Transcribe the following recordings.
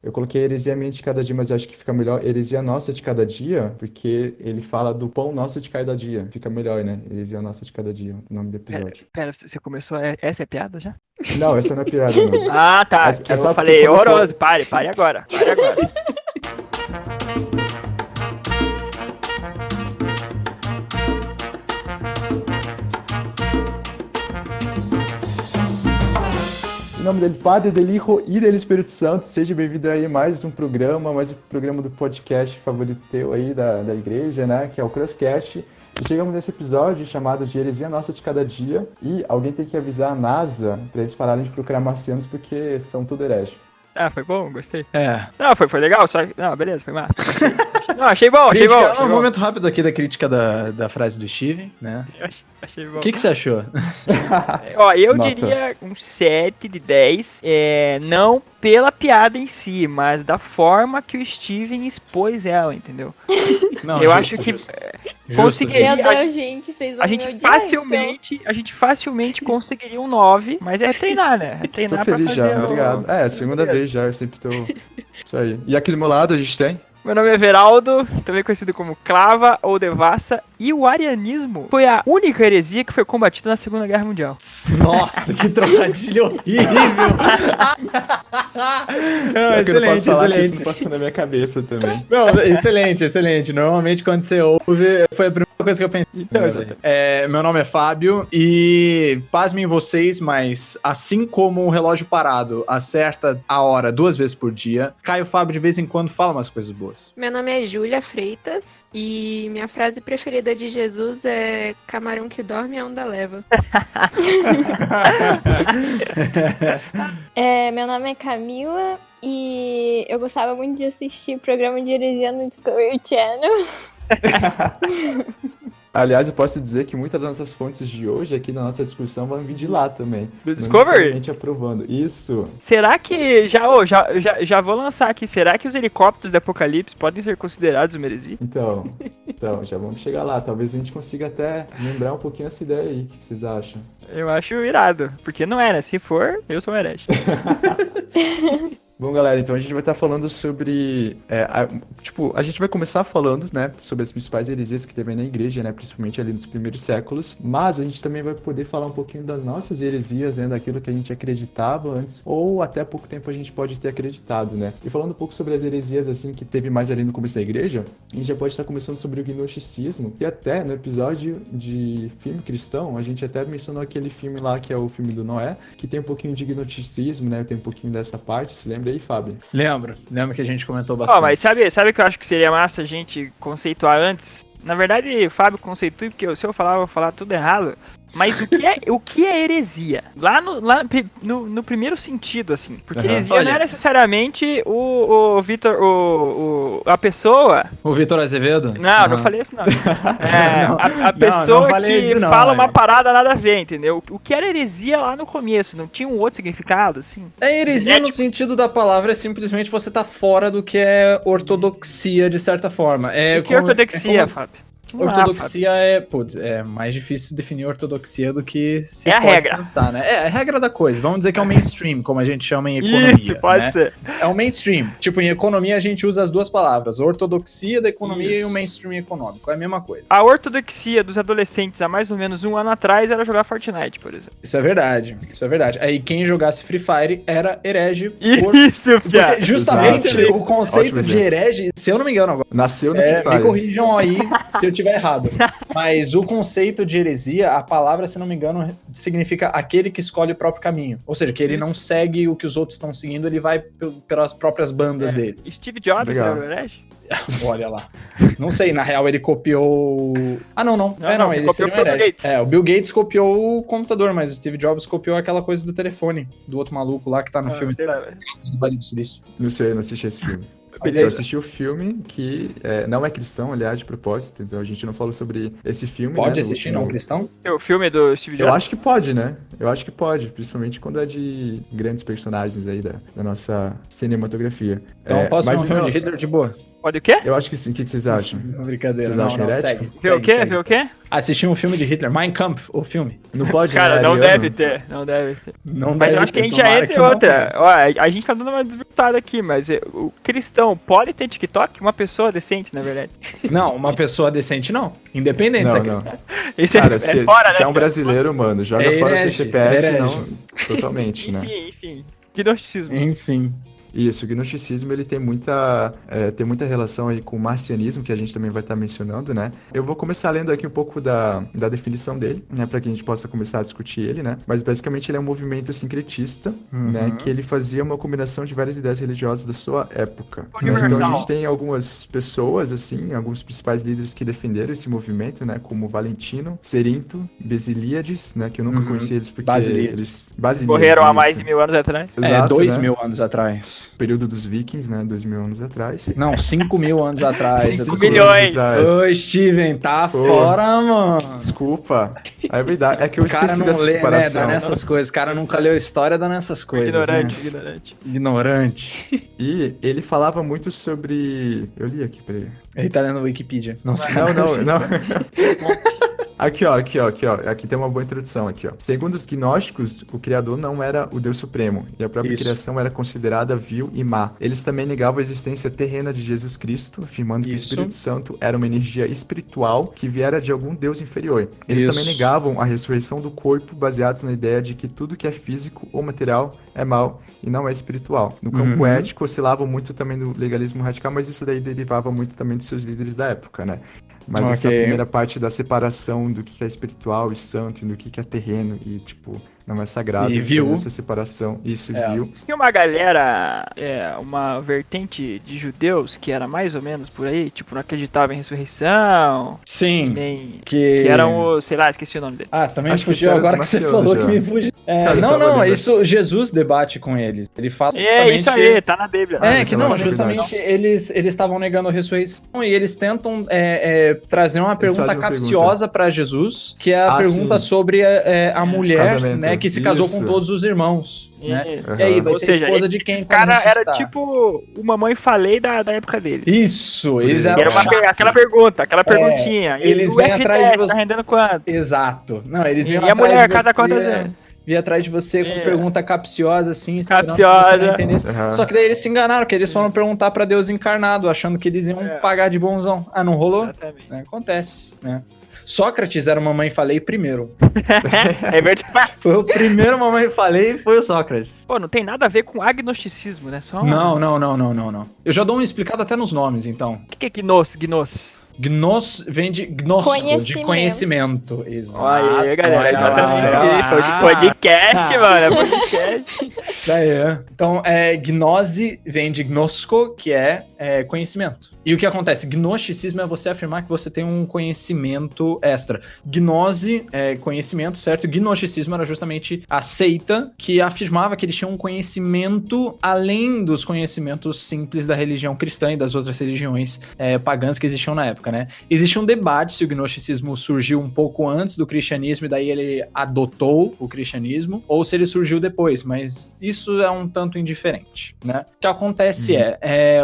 Eu coloquei heresia mente de cada dia, mas eu acho que fica melhor heresia nossa de cada dia, porque ele fala do pão nosso de cada dia. Fica melhor, né? Heresia nossa de cada dia, o nome do episódio. Pera, você começou. Essa é piada já? Não, essa não é piada, não. Ah, tá. É Eu só porque falei, quando for- horroroso. Pare agora. Pare agora. Em nome dele, Padre, del Hijo e del Espírito Santo, seja bem-vindo aí a mais um programa do podcast favorito teu aí da igreja, né? Que é o Crosscast. E chegamos nesse episódio chamado de Heresia Nossa de Cada Dia. E alguém tem que avisar a NASA para eles pararem de procurar marcianos porque são tudo herege. Ah, foi bom, gostei. É. Não, foi legal, só. Não, beleza, foi massa. Não, achei bom, achei Crítica, bom. um momento rápido aqui da crítica da frase do Steven, né? Achei bom. O que você achou? Ó, eu Nota. diria um 7 de 10. Não pela piada em si, mas da forma que o Steven expôs ela, entendeu? Não, Eu justo, acho que justo. conseguiria. Meu Deus, gente, vocês vão A me gente, odiar, facilmente conseguiria um 9, mas é treinar, né? É Tô treinar feliz pra fazer. já, obrigado. É, segunda vez já, eu sempre tô... Isso aí. E aqui do meu lado a gente tem... Meu nome é Veraldo, também conhecido como Clava ou Devassa, e o arianismo foi a única heresia que foi combatida na Segunda Guerra Mundial. Nossa, que trocadilho horrível! Não, Só que eu não posso falar que isso excelente. não passou na minha cabeça também. Não, excelente. Normalmente quando você ouve, foi a primeira coisa que eu pensei. Então, exatamente. Meu nome é Fábio e pasmem vocês, mas assim como o relógio parado acerta a hora 2 vezes por dia, Caio Fábio de vez em quando fala umas coisas boas. Meu nome é Júlia Freitas e minha frase preferida de Jesus é camarão que dorme a onda leva. Meu nome é Camila e eu gostava muito de assistir programa de heresia no Discovery Channel. Aliás, eu posso dizer que muitas das nossas fontes de hoje aqui na nossa discussão vão vir de lá também. Do Não Discovery? necessariamente aprovando. Isso. Será que. Já vou lançar aqui. Será que os helicópteros do Apocalipse podem ser considerados uma heresia? Então, já vamos chegar lá. Talvez a gente consiga até desmembrar um pouquinho essa ideia aí. O que vocês acham? Eu acho irado. Porque não era. Se for, eu sou um herege. Bom, galera, então a gente vai estar falando sobre... a gente vai começar falando, né, sobre as principais heresias que teve na igreja, né, principalmente ali nos primeiros séculos, mas a gente também vai poder falar um pouquinho das nossas heresias, né, daquilo que a gente acreditava antes, ou até pouco tempo a gente pode ter acreditado, né. E falando um pouco sobre as heresias, assim, que teve mais ali no começo da igreja, a gente já pode estar começando sobre o gnosticismo, e até no episódio de filme cristão, a gente até mencionou aquele filme lá, que é o filme do Noé, que tem um pouquinho de gnosticismo, né, tem um pouquinho dessa parte, se lembra aí, Fábio? Lembro que a gente comentou bastante. Ó, mas sabe o que eu acho que seria massa a gente conceituar antes? Na verdade, Fábio conceitua, porque se eu falar, eu vou falar tudo errado. Mas o que é heresia? Lá no primeiro sentido, assim. Porque heresia não é necessariamente o Vitor, a pessoa... O Vitor Azevedo? Não falei isso não. A pessoa não falei que isso não, fala uma parada nada a ver, entendeu? O que era heresia lá no começo? Não tinha um outro significado, assim? Heresia no sentido da palavra é simplesmente você tá fora do que é ortodoxia, de certa forma. O que é ortodoxia, Fábio? Ortodoxia é mais difícil definir ortodoxia do que se a pode regra. pensar, né? É a regra da coisa. Vamos dizer que é o mainstream, como a gente chama em economia. Isso, pode ser. É o mainstream. Tipo, em economia a gente usa as duas palavras. Ortodoxia da economia Isso. e o mainstream econômico. É a mesma coisa. A ortodoxia dos adolescentes há mais ou menos um ano atrás era jogar Fortnite, por exemplo. Isso é verdade. Aí quem jogasse Free Fire era herege. Isso, Pia. Porque justamente Exato. o conceito Ótimo de exemplo. herege, se eu não me engano agora, Nasceu no Free me Fire. corrijam aí se eu estiver errado. Mas o conceito de heresia, a palavra, se não me engano, significa aquele que escolhe o próprio caminho. Ou seja, que ele não segue o que os outros estão seguindo, ele vai pelas próprias bandas dele. Steve Jobs Legal. era o herege? Olha lá. Não sei, na real ele copiou... Ah, não. Ele copiou seria um o Bill herege. Gates. O Bill Gates copiou o computador, mas o Steve Jobs copiou aquela coisa do telefone, do outro maluco lá que tá no filme Sei lá, velho. do Vale do Silício. Não sei, eu não assisti esse filme. Eu assisti o filme que não é cristão, aliás, de propósito, então a gente não falou sobre esse filme, Pode né, assistir no não último- cristão? O filme do Steve Eu Jobs. acho que pode, né? Eu acho que pode, principalmente quando é de grandes personagens aí da nossa cinematografia. Então posso ver mas um filme não, de Hitler de boa? Pode o quê? eu acho que sim. O que vocês acham? Brincadeira. Vocês acham herético? Ver o quê? Ver o quê? Assistir um filme de Hitler, Mein Kampf, o filme. Não pode, Cara, né, não ariano? deve ter. Não deve ter. Não Mas eu deve acho que a ter, gente já tomara entra que em não. outra. Ó, a gente tá dando uma desvirtuada aqui, mas o cristão pode ter TikTok? Uma pessoa decente, na verdade. Não, uma pessoa decente não. Independente Não, dessa não. questão. Isso Cara, é se fora, é né? um brasileiro, mano, joga É fora o herege, CPF, herege. não, totalmente, né? Enfim. Gnosticismo. Enfim. Isso, o gnosticismo ele tem muita relação aí com o marcianismo, que a gente também vai estar mencionando, né? Eu vou começar lendo aqui um pouco da definição dele, né? Para que a gente possa começar a discutir ele, né? Mas basicamente ele é um movimento sincretista, né? Que ele fazia uma combinação de várias ideias religiosas da sua época. Né? Então a Universal. gente tem algumas pessoas, assim, alguns principais líderes que defenderam esse movimento, né? Como Valentino, Cerinto, Besilíades, né? Que eu nunca conheci eles porque Basilíades. eles... Basilíades, Morreram há isso. mais de 1000 anos atrás. Exato, 2 né? mil anos atrás. Período dos vikings, né? 2000 anos atrás. Não, 5 mil anos atrás. 5 Eu tô- milhões. Ô, Steven, tá Pô. fora, mano. Desculpa. É verdade. É que eu O cara esqueci não dessa lê, né? separação. Dá nessas coisas. O cara nunca leu história, dá nessas coisas. Ignorante, Né? ignorante. Ignorante. E ele falava muito sobre... Eu li aqui, peraí. Ele tá lendo Wikipedia. Não sei. Não. Aqui, ó. Aqui tem uma boa introdução, aqui, ó. Segundo os gnósticos, o Criador não era o Deus Supremo, e a própria Isso. criação era considerada vil e má. Eles também negavam a existência terrena de Jesus Cristo, afirmando que o Isso. Espírito Santo era uma energia espiritual que viera de algum Deus inferior. Eles Isso. também negavam a ressurreição do corpo, baseados na ideia de que tudo que é físico ou material é mal e não é espiritual. No campo ético, oscilavam muito também no legalismo radical, mas isso daí derivava muito também dos seus líderes da época, né? Mas essa Ok. primeira parte da separação do que é espiritual e santo e do que é terreno e, tipo, não é sagrado. E eles vil. faziam essa separação, isso, É. viu? Tinha uma galera, uma vertente de judeus que era mais ou menos por aí, tipo, não acreditava em ressurreição, Sim. nem... Que... Que eram os, sei lá, esqueci o nome dele. Ah, também Acho que fugiu isso era agora dos que você marcianos falou já. que me fugiu. Cara, eu Não, tava não, lendo. isso Jesus debate com eles. Ele fala É, isso aí, tá na Bíblia. É, que então não, é justamente eles estavam negando a ressurreição e eles tentam trazer uma pergunta fazem uma capciosa pra Jesus, que é a Ah, pergunta sim. sobre a mulher, Casamento. né, que se casou Isso. com todos os irmãos, né? Aham. E aí, vai Ou ser seja, esposa de quem? Esse quando cara era ressuscitar? tipo o Mamãe Falei da época dele. Isso, eles E eram Era chatos. aquela pergunta, aquela perguntinha. E eles o vêm atrás de FGTS você. tá rendendo quanto? Exato. Não, eles E vinham a atrás mulher de casa você, quantas vezes? Vinha atrás de você com É. pergunta capciosa, assim, esperando que Capciosa. você não entendesse. Aham. Só que daí eles se enganaram, que eles foram perguntar pra Deus encarnado, achando que eles iam pagar de bonzão. Ah, não rolou? Exatamente. Né, acontece, né? Sócrates era o Mamãe Falei primeiro. É verdade. Foi o primeiro Mamãe Falei e foi o Sócrates. Pô, não tem nada a ver com agnosticismo, né? Só Não. Eu já dou uma explicada até nos nomes, então. O que é gnos? Gnos vem de gnosco, de Conhecimento. conhecimento. Exato. Olha aí, galera. Olha Exatamente lá. isso. De podcast, mano. É podcast. Então, gnose vem de gnosco, que é conhecimento. E o que acontece? Gnosticismo é você afirmar que você tem um conhecimento extra. Gnose é conhecimento, certo? Gnosticismo era justamente a seita que afirmava que eles tinham um conhecimento além dos conhecimentos simples da religião cristã e das outras religiões pagãs que existiam na época, né? Existe um debate se o gnosticismo surgiu um pouco antes do cristianismo e daí ele adotou o cristianismo, ou se ele surgiu depois, mas isso é um tanto indiferente, né? O que acontece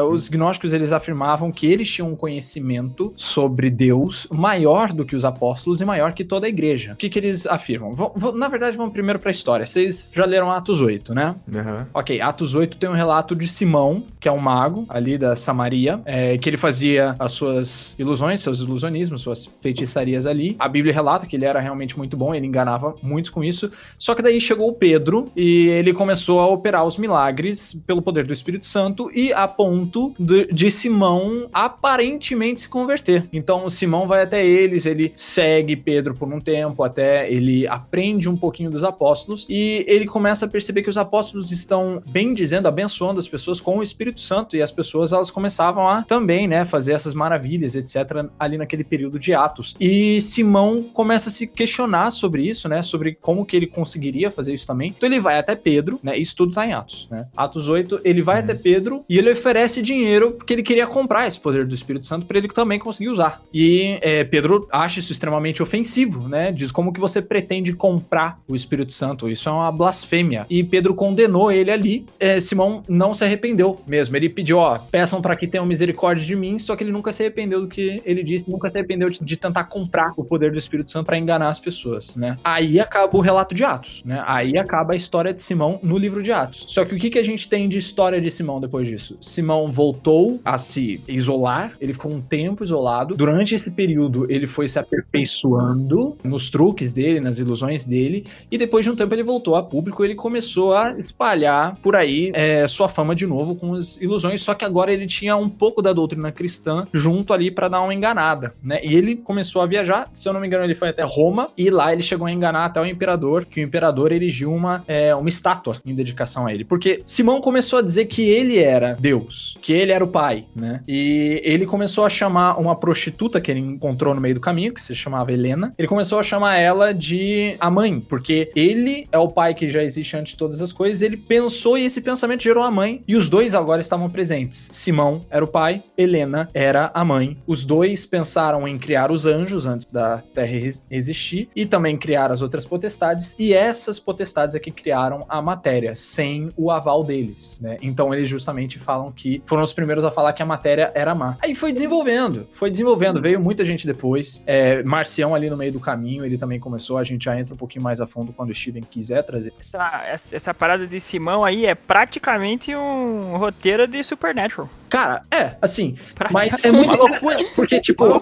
os gnósticos, eles afirmavam que eles tinham um conhecimento sobre Deus maior do que os apóstolos e maior que toda a igreja. O que eles afirmam? Na verdade, vamos primeiro para a história. Vocês já leram Atos 8, né? Aham. Ok, Atos 8 tem um relato de Simão, que é um mago ali da Samaria, que ele fazia as suas ilusões, seus ilusionismos, suas feitiçarias ali. A Bíblia relata que ele era realmente muito bom, ele enganava muitos com isso. Só que daí chegou o Pedro e ele começou a operar os milagres pelo poder do Espírito Santo e a ponto de Simão aparentemente se converter. Então Simão vai até eles, ele segue Pedro por um tempo, até ele aprende um pouquinho dos apóstolos e ele começa a perceber que os apóstolos estão, bem dizendo, abençoando as pessoas com o Espírito Santo e as pessoas, elas começavam a também, né, fazer essas maravilhas, etc. etc., ali naquele período de Atos. E Simão começa a se questionar sobre isso, né? Sobre como que ele conseguiria fazer isso também. Então ele vai até Pedro, né? Isso tudo tá em Atos, né? Atos 8, ele vai até Pedro e ele oferece dinheiro porque ele queria comprar esse poder do Espírito Santo para ele também conseguir usar. E Pedro acha isso extremamente ofensivo, né? Diz como que você pretende comprar o Espírito Santo. Isso é uma blasfêmia. E Pedro condenou ele ali. Simão não se arrependeu mesmo. Ele pediu, peçam para que tenham misericórdia de mim, só que ele nunca se arrependeu do que ele disse, nunca se arrependeu de tentar comprar o poder do Espírito Santo para enganar as pessoas, né? Aí acaba o relato de Atos, né? Aí acaba a história de Simão no livro de Atos. Só que o que a gente tem de história de Simão depois disso? Simão voltou a se isolar, ele ficou um tempo isolado. Durante esse período, ele foi se aperfeiçoando nos truques dele, nas ilusões dele, e depois de um tempo ele voltou a público, ele começou a espalhar por aí sua fama de novo com as ilusões, só que agora ele tinha um pouco da doutrina cristã junto ali para dar uma enganada, né? E ele começou a viajar, se eu não me engano ele foi até Roma, e lá ele chegou a enganar até o imperador, que o imperador erigiu uma estátua em dedicação a ele, porque Simão começou a dizer que ele era Deus, que ele era o pai, né? E ele começou a chamar uma prostituta que ele encontrou no meio do caminho, que se chamava Helena, ele começou a chamar ela de a mãe, porque ele é o pai que já existe antes de todas as coisas, ele pensou e esse pensamento gerou a mãe, e os dois agora estavam presentes. Simão era o pai, Helena era a mãe. Os dois pensaram em criar os anjos antes da Terra existir, e também criar as outras potestades, e essas potestades é que criaram a matéria, sem o aval deles, né? Então eles justamente falam que foram os primeiros a falar que a matéria era má. Aí foi desenvolvendo, veio muita gente depois, Marcião ali no meio do caminho, ele também começou, a gente já entra um pouquinho mais a fundo quando o Steven quiser trazer. Essa parada de Simão aí é praticamente um roteiro de Supernatural. Cara, assim, mas é muito loucura, porque, tipo,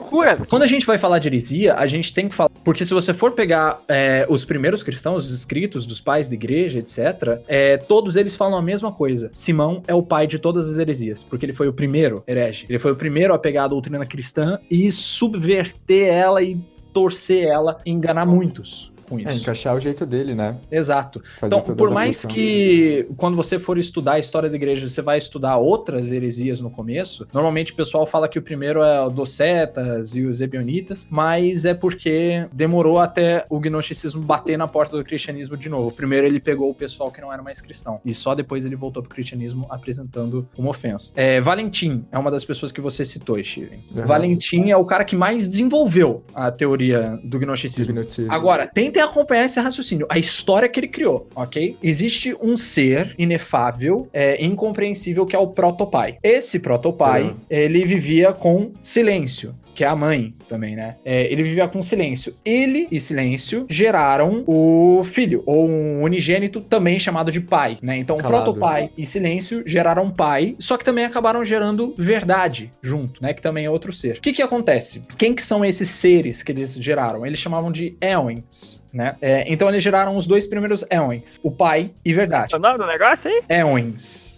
quando a gente vai falar de heresia, a gente tem que falar, porque se você for pegar os primeiros cristãos, os escritos dos pais da igreja, etc., todos eles falam a mesma coisa. Simão é o pai de todas as heresias, porque ele foi o primeiro herege, ele foi o primeiro a pegar a doutrina cristã e subverter ela e torcer ela e enganar muitos. Isso. Encaixar o jeito dele, né? Exato. Então, por mais que quando você for estudar a história da igreja, você vai estudar outras heresias no começo, normalmente o pessoal fala que o primeiro é o docetas e os ebionitas, mas é porque demorou até o gnosticismo bater na porta do cristianismo de novo. Primeiro ele pegou o pessoal que não era mais cristão, e só depois ele voltou pro cristianismo apresentando uma ofensa. Valentim é uma das pessoas que você citou, Steven. Uhum. Valentim é o cara que mais desenvolveu a teoria do gnosticismo. Agora, tentem acompanhar esse raciocínio, a história que ele criou, ok? Existe um ser inefável, incompreensível, que é o protopai. Esse protopai, ele vivia com silêncio, que é a mãe também, né? Ele vivia com silêncio. Ele e silêncio geraram o filho, ou um unigênito também chamado de pai, né? Então, protopai e silêncio geraram pai, só que também acabaram gerando verdade junto, né? Que também é outro ser. O que acontece? Quem que são esses seres que eles geraram? Eles chamavam de éons, né? Então eles geraram os dois primeiros éons, o pai e verdade. O nome do negócio aí? Éons.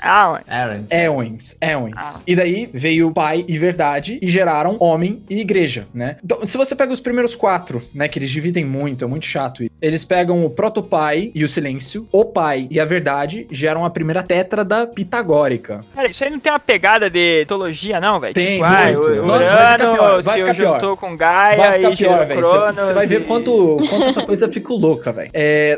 Éons. E daí veio o pai e verdade e geraram homem e igreja, né? Então, se você pega os primeiros 4, né, que eles dividem muito, é muito chato isso. Eles pegam o protopai e o silêncio, o pai e a verdade, geram a primeira tétrada pitagórica. Cara, isso aí não tem uma pegada de teologia, não, velho? Tem, tipo, Urano se juntou com Gaia e gerou Cronos. Você vai ver quanto essa coisa fica louca, velho.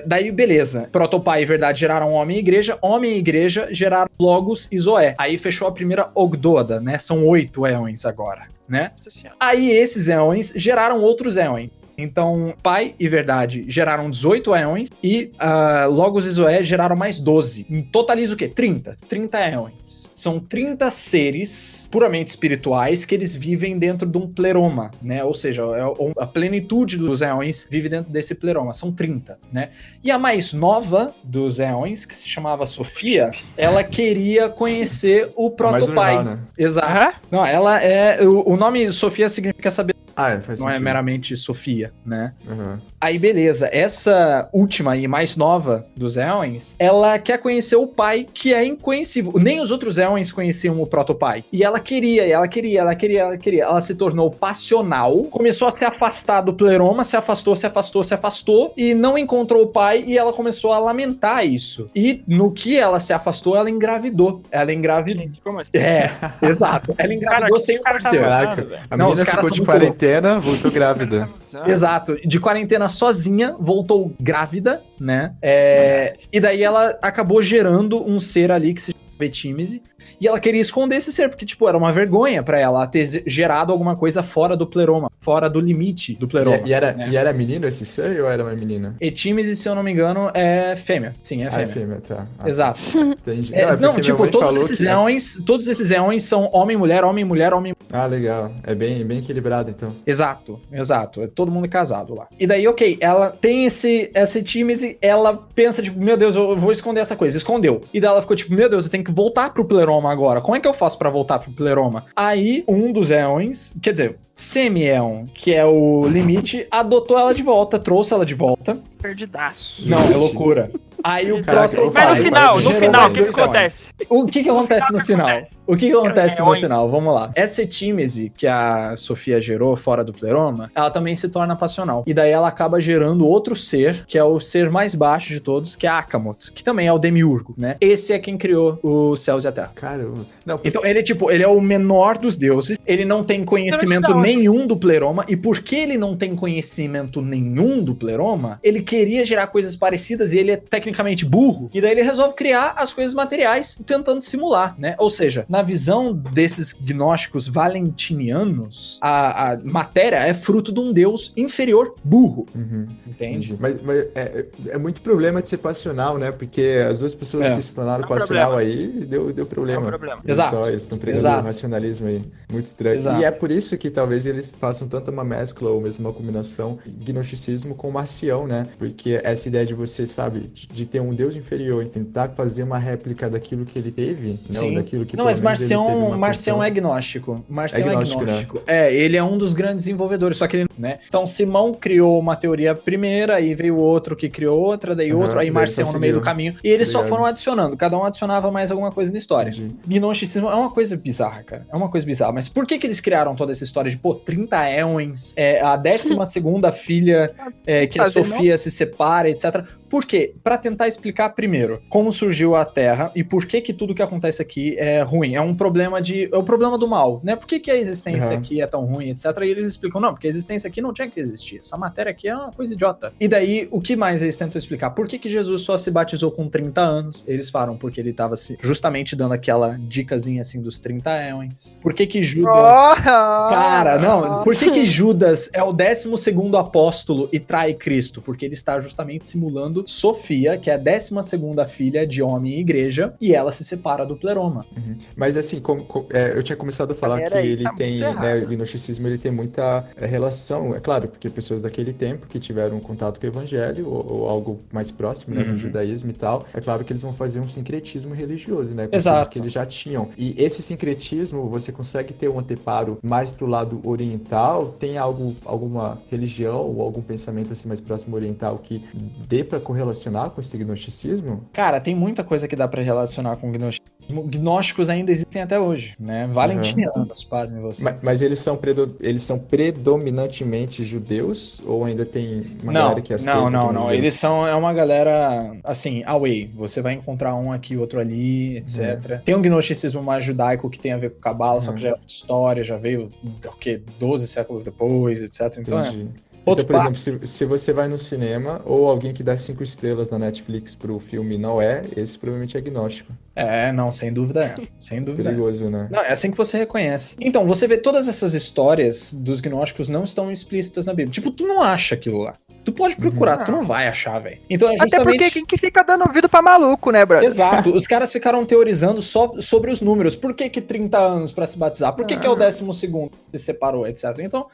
Daí, beleza. Protopai e verdade geraram homem e igreja geraram Logos e Zoé. Aí fechou a primeira Ogdoada, né? São 8 éons agora, né? Aí esses éons geraram outros éons. Então, pai e verdade geraram 18 éons e Logos e Zoé geraram mais 12. Totaliza o quê? 30 éons. São 30 seres puramente espirituais que eles vivem dentro de um pleroma, né? Ou seja, a plenitude dos éons vive dentro desse pleroma. São 30, né? E a mais nova dos éons, que se chamava Sofia, ela queria conhecer o protopai. Né? Exato. Não, ela o nome Sofia significa sabedoria. Faz não é sentido. meramente Sofia, né? Uhum. Aí, beleza, essa última e mais nova dos Elwens, ela quer conhecer o pai, que é inconhecível. Nem os outros Elwens conheciam o protopai. E ela queria. Ela se tornou passional, começou a se afastar do pleroma, se afastou, e não encontrou o pai, e ela começou a lamentar isso. E no que ela se afastou, ela engravidou. Gente, como assim? Exato. Ela engravidou sem o parceiro. Caraca, a Não, os menina caras ficou de são muito quarentena, voltou grávida. Exato, de quarentena sozinha, voltou grávida, né? E daí ela acabou gerando um ser ali que se chama Etímese, e ela queria esconder esse ser, porque, tipo, era uma vergonha pra ela ter gerado alguma coisa fora do pleroma, fora do limite do pleroma. E era menino esse ser ou era uma menina? Etímese, se eu não me engano, é fêmea. Sim, é fêmea. É fêmea, tá. Exato. Entendi. Não, porque tipo, minha mãe falou todos esses éons são homem-mulher. Ah, legal. É bem equilibrado, então. Exato. Todo mundo é casado lá. E daí, ok, ela tem essa Etímese, ela pensa, tipo, meu Deus, eu vou esconder essa coisa. Escondeu. E daí ela ficou, tipo, meu Deus, eu tenho que voltar pro pleroma agora. Como é que eu faço pra voltar pro pleroma? Aí, um dos éons, quer dizer, Semi-Éon, que é o limite, adotou ela de volta, trouxe ela de volta. Perdidaço. Não, é loucura. Aí o Caraca, próprio Mas no final, gerou o que mais que dois acontece? O que acontece no final? O que acontece no Éons. final? Vamos lá. Essa Etímese que a Sofia gerou fora do pleroma, ela também se torna passional. E daí ela acaba gerando outro ser, que é o ser mais baixo de todos, que é Akamot, que também é o Demiurgo, né? Esse é quem criou os céus e a terra. Caramba. Não, Então ele é o menor dos deuses, ele não tem conhecimento Então, nenhum do pleroma, e porque ele não tem conhecimento nenhum do pleroma, ele queria gerar coisas parecidas e ele é tecnicamente burro, e daí ele resolve criar as coisas materiais tentando simular, né? Ou seja, na visão desses gnósticos valentinianos, a matéria é fruto de um deus inferior burro, Uhum. entende? Entendi. Mas é muito problema de ser passional, né? Porque as duas pessoas que se tornaram É um passional problema. aí, deu problema. É um problema. Exato. Eles estão pregando Exato. um racionalismo aí muito estranho. Exato. E é por isso que talvez eles façam tanta uma mescla ou mesmo uma combinação gnosticismo com marcião, né? Porque essa ideia de você, sabe, de ter um deus inferior e tentar fazer uma réplica daquilo que ele teve, não Sim. daquilo que Não, pelo mas menos ele teve uma Marcião função. é gnóstico. Marcião É é gnóstico, gnóstico. Ele é um dos grandes desenvolvedores, só que ele, né? Então Simão criou uma teoria primeira, aí veio outro que criou outra, daí Aham, outro, aí daí Marcião só no meio do seguiram. caminho. E eles só Obrigado. foram adicionando, cada um adicionava mais alguma coisa na história. Entendi. Gnosticismo é uma coisa bizarra, cara. É uma coisa bizarra. Mas por que eles criaram toda essa história de, 30 éons, a 12ª filha, que a Fazer, Sofia se separa, etc. Por quê? Pra tentar explicar primeiro como surgiu a Terra e por que tudo que acontece aqui é ruim. É um problema é o problema do mal, né? Por que a existência Uhum. aqui é tão ruim, etc. E eles explicam, não, porque a existência aqui não tinha que existir. Essa matéria aqui é uma coisa idiota. E daí, o que mais eles tentam explicar? Por que Jesus só se batizou com 30 anos? Eles falam porque ele tava justamente dando aquela dicasinha assim dos 30 éons. Por que Judas... Cara, não. Por que Judas é o 12º apóstolo e trai Cristo? Porque ele está justamente simulando Sofia, que é a 12ª filha de homem e igreja, e ela se separa do pleroma. Uhum. Mas assim, eu tinha começado a falar que Peraí, ele tá tem, muito né, errado. o gnosticismo ele tem muita relação, é claro, porque pessoas daquele tempo que tiveram contato com o evangelho ou algo mais próximo, né, do judaísmo e tal, é claro que eles vão fazer um sincretismo religioso, né, com Exato. aquilo que eles já tinham. E esse sincretismo, você consegue ter um anteparo mais pro lado oriental? Tem alguma religião ou algum pensamento assim mais próximo oriental que dê pra correlacionar com esse gnosticismo? Cara, tem muita coisa que dá pra relacionar com gnosticismo. Gnósticos ainda existem até hoje, né? Valentinianos, pasmem vocês. Mas eles são predominantemente judeus ou ainda tem uma galera que aceita? Não. judeu? Eles é uma galera, assim, away. Você vai encontrar um aqui, outro ali, etc. Tem um gnosticismo mais judaico que tem a ver com Cabala, só que já é outra história, já veio, 12 séculos depois, etc. Então, Entendi. Outro Então, por exemplo, se você vai no cinema ou alguém que dá 5 estrelas na Netflix pro filme não esse provavelmente é gnóstico. não, sem dúvida é. Sem dúvida é. Perigoso, né? Não, é assim que você reconhece. Então, você vê todas essas histórias dos gnósticos não estão explícitas na Bíblia. Tipo, tu não acha aquilo lá. Tu pode procurar, tu não vai achar, velho. Então, é Até justamente... porque quem que fica dando ouvido pra maluco, né, brother? Exato, os caras ficaram teorizando só sobre os números. Por que 30 anos pra se batizar? Por que é o 12º que se separou, etc. Então,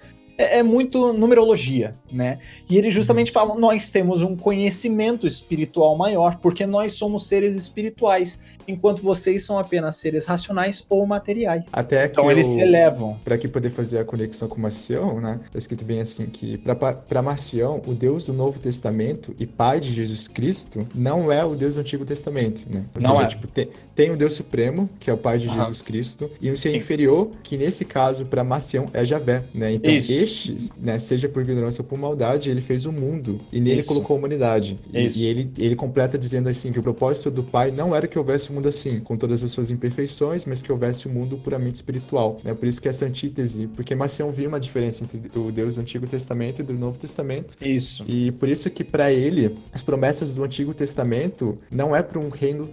é muito numerologia, né? E ele justamente fala, nós temos um conhecimento espiritual maior, porque nós somos seres espirituais, enquanto vocês são apenas seres racionais ou materiais. Até que Então eles se elevam. Para aqui poder fazer a conexão com Marcião, né? Tá escrito bem assim que para Marcião, o Deus do Novo Testamento e Pai de Jesus Cristo não é o Deus do Antigo Testamento, né? Ou Não seja, é. tipo, tem o Deus Supremo, que é o Pai de Jesus Cristo, e um ser Sim. inferior, que nesse caso, para Marcião, é Javé, né? Então, Isso. este, né, seja por ignorância ou por maldade, ele fez o mundo, e nele Isso. colocou a humanidade. Isso. E ele completa dizendo assim, que o propósito do Pai não era que houvesse um mundo assim, com todas as suas imperfeições, mas que houvesse um mundo puramente espiritual, né? Por isso que essa antítese, porque Marcião viu uma diferença entre o Deus do Antigo Testamento e do Novo Testamento, Isso. e por isso que para ele as promessas do Antigo Testamento não é para um reino,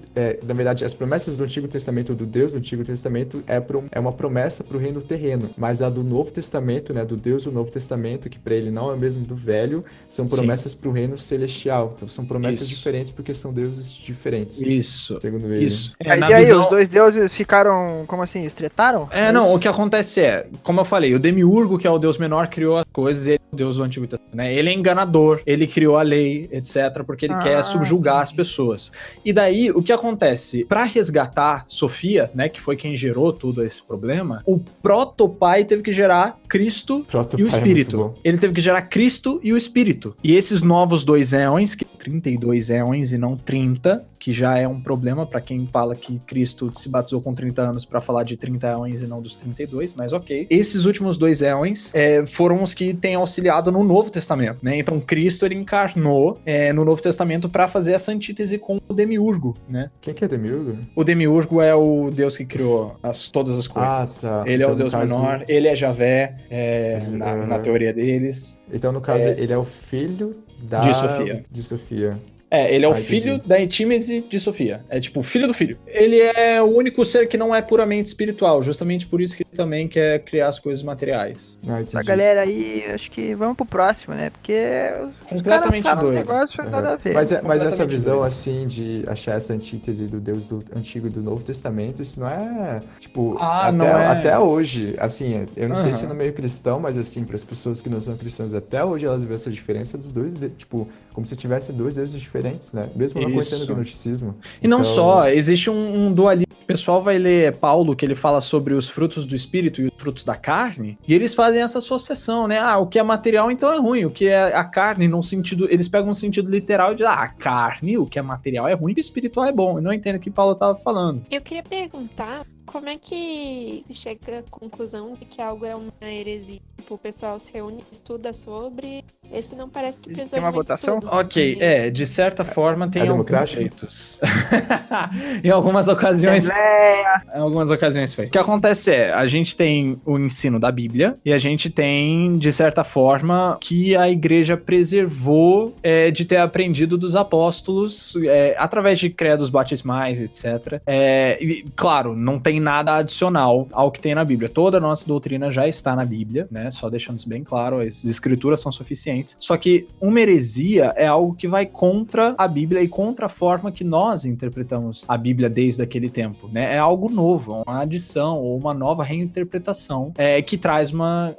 na verdade as promessas do Antigo Testamento, do Deus do Antigo Testamento é uma promessa para o reino terreno, mas a do Novo Testamento, né, do Deus do Novo Testamento, que para ele não é o mesmo do Velho, são promessas para o reino celestial. Então são promessas Isso. diferentes porque são deuses diferentes. Isso. Segundo ele. Isso. Mas e aí, os dois deuses ficaram, como assim, estretaram? Não, o que acontece é, como eu falei, o Demiurgo, que é o deus menor, criou as coisas, ele é o deus do Antigo Testamento, né? Ele é enganador, ele criou a lei, etc, porque ele quer subjugar as pessoas. E daí, o que acontece? Pra resgatar Sofia, né, que foi quem gerou todo esse problema, o protopai teve que gerar Cristo Protopai e o é muito Espírito. bom. Ele teve que gerar Cristo e o Espírito. E esses novos 2 éons, que 32 éons e não 30, que já é um problema pra quem fala que Cristo se batizou com 30 anos pra falar de 30 éons e não dos 32, mas ok. Esses últimos 2 éons foram os que têm auxiliado no Novo Testamento, né? Então Cristo, ele encarnou no Novo Testamento pra fazer essa antítese com o Demiurgo, né? Quem que é Demiurgo? O Demiurgo é o Deus que criou todas as coisas. Ah, tá. Ele Então, é o no Deus caso- menor, ele é Javé, na teoria deles. Então, no caso, ele é o filho De Sofia. De Sofia. Ele é o entendi. filho da Antímese de Sofia. É tipo o filho do filho. Ele é o único ser que não é puramente espiritual, justamente por isso que ele também quer criar as coisas materiais. Ah, Essa entendi. galera aí, acho que vamos pro próximo, né? Porque os Completamente caras falam um doido. negócio nada a ver. Mas essa Completamente visão, doido. assim, de achar essa antítese do Deus do Antigo e do Novo Testamento, isso não é, tipo, não é. até hoje, assim, eu não sei se Aham. no meio cristão, mas, assim, para as pessoas que não são cristãs, até hoje elas veem essa diferença dos dois, tipo, como se tivessem 2 deuses diferentes, né? Mesmo não conhecendo o Isso. gnosticismo. E não Então, só, existe um dualismo. O pessoal vai ler Paulo, que ele fala sobre os frutos do espírito e os frutos da carne, e eles fazem essa associação, né? O que é material então é ruim, o que é a carne, num sentido, eles pegam um sentido literal e dizem, a carne, o que é material é ruim, e o espiritual é bom. Eu não entendo o que Paulo estava falando. Eu queria perguntar como é que se chega à conclusão de que algo é uma heresia? Tipo, o pessoal se reúne, estuda sobre. Esse não parece que precisou Tem uma de muito votação? estudo. Ok, de certa forma tem alguns democrático? jeitos. Em algumas ocasiões Assembleia. Em algumas ocasiões foi. O que acontece é, a gente tem o ensino da Bíblia e a gente tem, de certa forma, que a igreja preservou de ter aprendido dos apóstolos através de credos batismais, etc. E, claro, não tem nada adicional ao que tem na Bíblia. Toda a nossa doutrina já está na Bíblia, né? Só deixando isso bem claro, as escrituras são suficientes. Só que uma heresia é algo que vai contra a Bíblia e contra a forma que nós interpretamos a Bíblia desde aquele tempo, né? É algo novo, uma adição ou uma nova reinterpretação que traz uma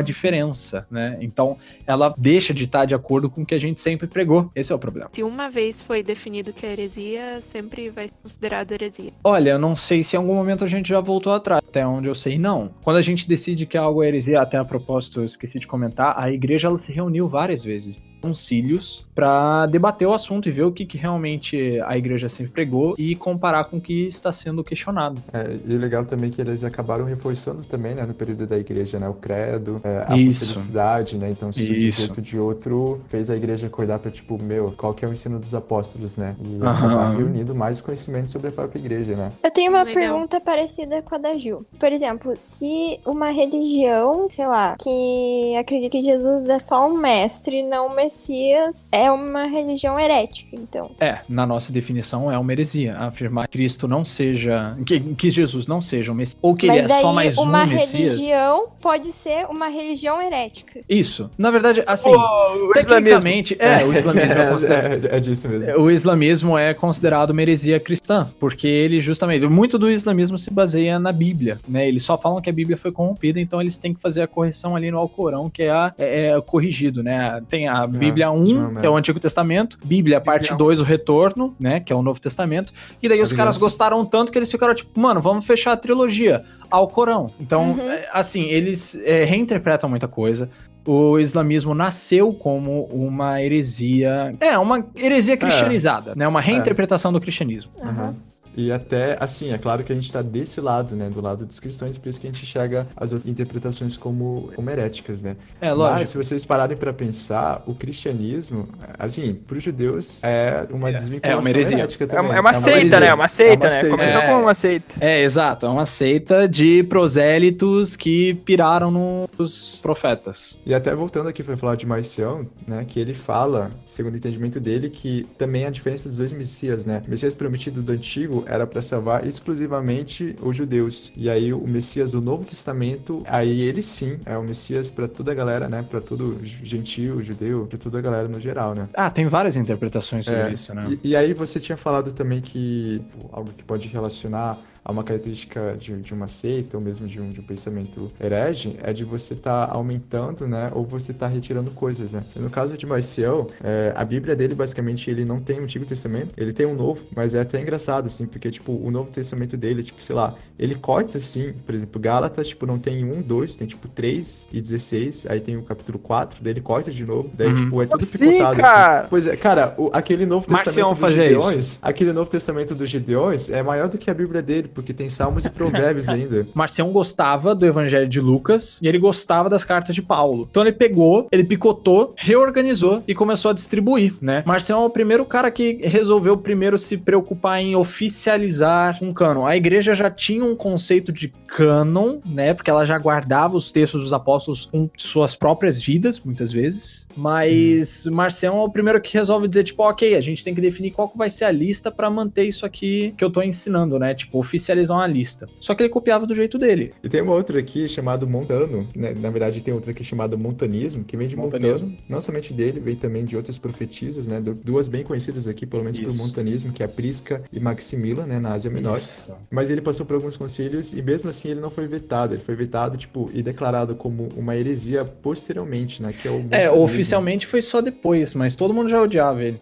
diferença, né? Então, ela deixa de estar de acordo com o que a gente sempre pregou. Esse é o problema. Se uma vez foi definido que é heresia, sempre vai ser considerado heresia. Olha, eu não sei se em algum momento a gente já voltou atrás, até onde eu sei, não. Quando a gente decide que algo é heresia, até a propósito, eu esqueci de comentar, a igreja ela se reuniu várias vezes em concílios para debater o assunto e ver o que realmente a igreja sempre pregou e comparar com o que está sendo questionado. E o legal também é que eles acabaram reforçando também, né, no período da igreja, né, o credo, a Isso. apostolicidade, né, então se de um Isso. jeito ou de outro fez a igreja acordar para tipo, qual que é o ensino dos apóstolos, né, e Aham. acabar reunindo mais conhecimento sobre a própria igreja, né. Eu tenho uma Legal. pergunta parecida com a da Gil. Por exemplo, se uma religião, sei lá, que acredita que Jesus é só um mestre, não uma Messias é uma religião herética, então. Na nossa definição é uma heresia. Afirmar que Cristo não seja, que Jesus não seja um Messias, ou que ele é daí só mais um uma Messias. religião pode ser uma religião herética. Isso. Na verdade, assim, O tecnicamente, o islamismo é considerado. É disso mesmo. O islamismo é considerado uma heresia cristã, porque ele justamente, muito do islamismo se baseia na Bíblia, né? Eles só falam que a Bíblia foi corrompida, então eles têm que fazer a correção ali no Alcorão, que é corrigido, né? Tem a Bíblia 1, que é o Antigo Testamento, Bíblia parte 2, o Retorno, né? Que é o Novo Testamento, e daí os caras gostaram tanto que eles ficaram tipo, mano, vamos fechar a trilogia, Alcorão. Então, assim, eles reinterpretam muita coisa. O islamismo nasceu como uma heresia, uma heresia cristianizada, né? Uma reinterpretação do cristianismo. Uhum. E até, assim, é claro que a gente tá desse lado, né, do lado dos cristãos, por isso que a gente enxerga as outras interpretações como heréticas, né? Lógico. Mas, se vocês pararem pra pensar, o cristianismo, assim, pros judeus, é uma desvinculação uma heresia. herética também. É uma seita, né? É uma seita, né? seita. Começou como uma seita. Exato. É uma seita de prosélitos que piraram nos profetas. E até voltando aqui pra falar de Marcião, né, que ele fala, segundo o entendimento dele, que também a diferença dos dois Messias, né? O Messias prometido do Antigo era para salvar exclusivamente os judeus. E aí o Messias do Novo Testamento, aí ele sim é o Messias para toda a galera, né? Para todo gentio, judeu, para toda a galera no geral, né? Tem várias interpretações sobre isso, né? E aí você tinha falado também que algo que pode relacionar a uma característica de uma seita ou mesmo de um pensamento herege é de você estar aumentando, né, ou você estar retirando coisas, né. No caso de Marcial, a Bíblia dele, basicamente, ele não tem um Antigo Testamento, ele tem um Novo, mas é até engraçado, assim, porque, tipo, o Novo Testamento dele, tipo, sei lá, ele corta, assim, por exemplo, Gálatas, tipo, não tem 1, 2, tem, tipo, 3 e 16, aí tem o capítulo 4, daí ele corta de novo, daí, tipo, é tudo picotado, cara? assim. Pois é, cara, aquele Novo Marcião Testamento dos fazia Gideões, aquele Novo Testamento dos Gideões é maior do que a Bíblia dele, porque tem Salmos e Provérbios ainda. Marcião gostava do Evangelho de Lucas e ele gostava das cartas de Paulo. Então ele pegou, ele picotou, reorganizou e começou a distribuir, né? Marcião é o primeiro cara que resolveu primeiro se preocupar em oficializar um cânon. A igreja já tinha um conceito de cânon, né? Porque ela já guardava os textos dos apóstolos com suas próprias vidas, muitas vezes. Mas Marcião é o primeiro que resolve dizer, tipo, ok, a gente tem que definir qual que vai ser a lista pra manter isso aqui que eu tô ensinando, né? Tipo, oficializar uma lista. Só que ele copiava do jeito dele. E tem uma outra aqui chamada Montano, né? Na verdade tem outra aqui chamada Montanismo, que vem de Montano, não somente dele, vem também de outras profetisas, né? Duas bem conhecidas aqui, pelo menos pro Montanismo, que é a Prisca e Maximila, né? Na Ásia Menor. Isso. Mas ele passou por alguns concílios e mesmo assim ele não foi vetado. Ele foi vetado, tipo, e declarado como uma heresia posteriormente, né? Que é o montanismo. Oficialmente foi só depois, mas todo mundo já odiava ele.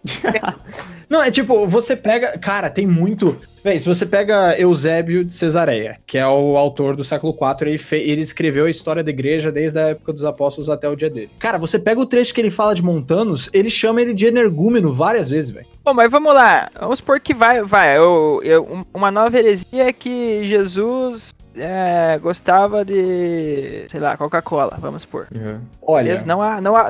Não, é tipo, você pega... Cara, tem muito... Véi, se você pega Eusébio de Cesareia, que é o autor do século IV, ele escreveu a história da igreja desde a época dos apóstolos até o dia dele. Cara, você pega o trecho que ele fala de Montanos, ele chama ele de energúmeno várias vezes, velho. Bom, mas vamos lá. Vamos supor que uma nova heresia é que Jesus gostava de, sei lá, Coca-Cola, vamos supor. Uhum. Olha... Beleza?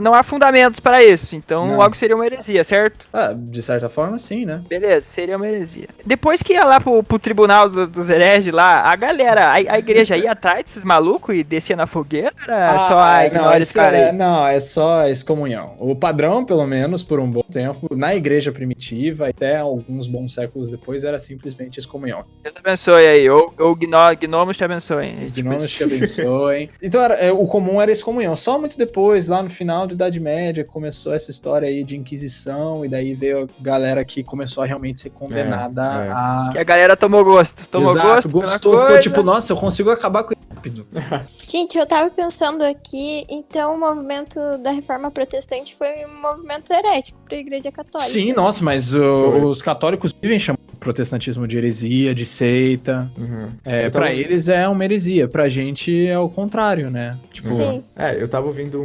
Não há fundamentos para isso, então logo seria uma heresia, certo? De certa forma, sim, né? Beleza, seria uma heresia. Depois que ia lá pro tribunal dos hereges lá, a galera, a igreja ia atrás desses malucos e descia na fogueira? Não, é só excomunhão. O padrão, pelo menos, por um bom tempo, na igreja primitiva, até alguns bons séculos depois, era simplesmente excomunhão. Deus te abençoe aí, ou gnomos te abençoem. Os gnomos te abençoem. Então, o comum era excomunhão. Só muito depois, lá no final da Idade Média, começou essa história aí de Inquisição, e daí veio a galera que começou a realmente ser condenada a... Que a galera tomou gosto. Gostou, ficou tipo, nossa, eu consigo acabar com isso rápido. Gente, eu tava pensando aqui, então o movimento da Reforma Protestante foi um movimento herético pra Igreja Católica. Sim, nossa, mas os católicos vivem chamando o protestantismo de heresia, de seita. Uhum. Pra eles é uma heresia, pra gente é o contrário, né? Tipo, sim. Eu tava ouvindo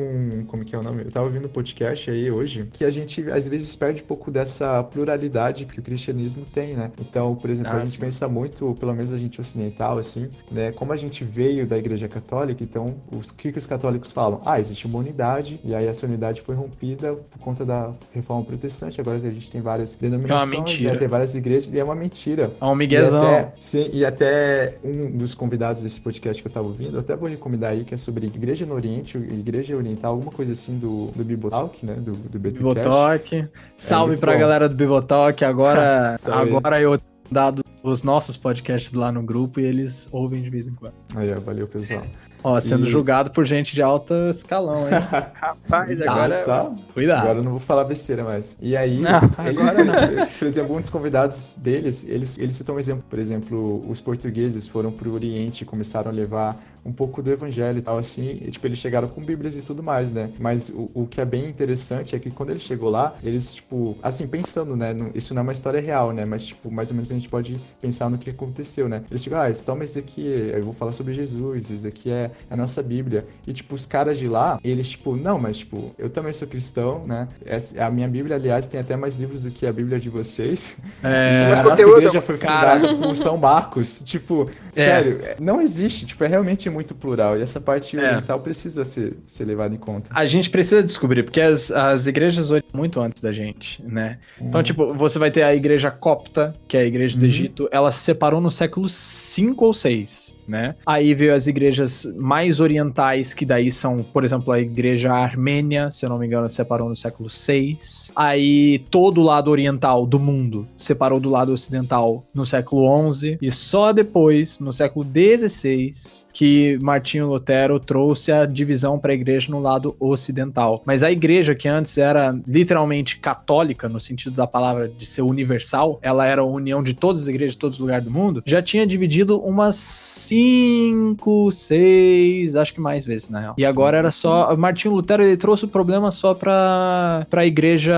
como que é o nome? Eu tava ouvindo um podcast aí hoje, que a gente às vezes perde um pouco dessa pluralidade que o cristianismo tem, né? Então, por exemplo, a gente pensa muito, pelo menos a gente ocidental, assim, né? Como a gente veio da Igreja Católica, então, o que os católicos falam? Existe uma unidade, e aí essa unidade foi rompida por conta da Reforma Protestante, agora a gente tem várias denominações, né? Tem várias igrejas, e é uma mentira. É um miguezão. E até um dos convidados desse podcast que eu tava ouvindo, eu até vou recomendar aí, que é sobre Igreja no Oriente, Igreja Oriental, alguma coisa assim do Bibotalk, né? Do BTcast. Bibotalk. Salve muito pra bom. galera do Bibotalk. Agora eu tenho dado os nossos podcasts lá no grupo e eles ouvem de vez em quando. Aí, ó, valeu, pessoal. Ó, sendo julgado por gente de alto escalão, hein? Rapaz, Agora agora... Cuidado. Agora eu não vou falar besteira mais. E aí, Não, agora não. por exemplo, um dos convidados deles, eles citam um exemplo. Por exemplo, os portugueses foram pro Oriente e começaram a levar um pouco do evangelho e tal, assim, e, tipo, eles chegaram com bíblias e tudo mais, né? Mas o que é bem interessante é que quando ele chegou lá, eles, tipo, assim, pensando, né? Isso não é uma história real, né? Mas, tipo, mais ou menos a gente pode pensar no que aconteceu, né? Eles chegam, toma isso aqui, eu vou falar sobre Jesus, isso aqui é a nossa Bíblia. E, tipo, os caras de lá, eles, tipo, não, mas, tipo, eu também sou cristão, né? A minha Bíblia, aliás, tem até mais livros do que a Bíblia de vocês. E a nossa igreja foi fundada por São Marcos. Tipo, sério, não existe, tipo, é realmente muito plural, e essa parte oriental precisa ser levada em conta. A gente precisa descobrir, porque as igrejas hoje muito antes da gente, né? Então, tipo, você vai ter a igreja copta, que é a igreja do Egito, ela se separou no século 5 ou 6, né? Aí veio as igrejas mais orientais, que daí são, por exemplo, a igreja armênia, se eu não me engano, se separou no século 6. Aí todo o lado oriental do mundo separou do lado ocidental no século 11, e só depois, no século 16, que Martinho Lutero trouxe a divisão para a igreja no lado ocidental. Mas a igreja, que antes era literalmente católica, no sentido da palavra de ser universal, ela era a união de todas as igrejas de todos os lugares do mundo, já tinha dividido umas 5, 6, acho que mais vezes, na real. E agora era só... Martinho Lutero, ele trouxe o problema só para a igreja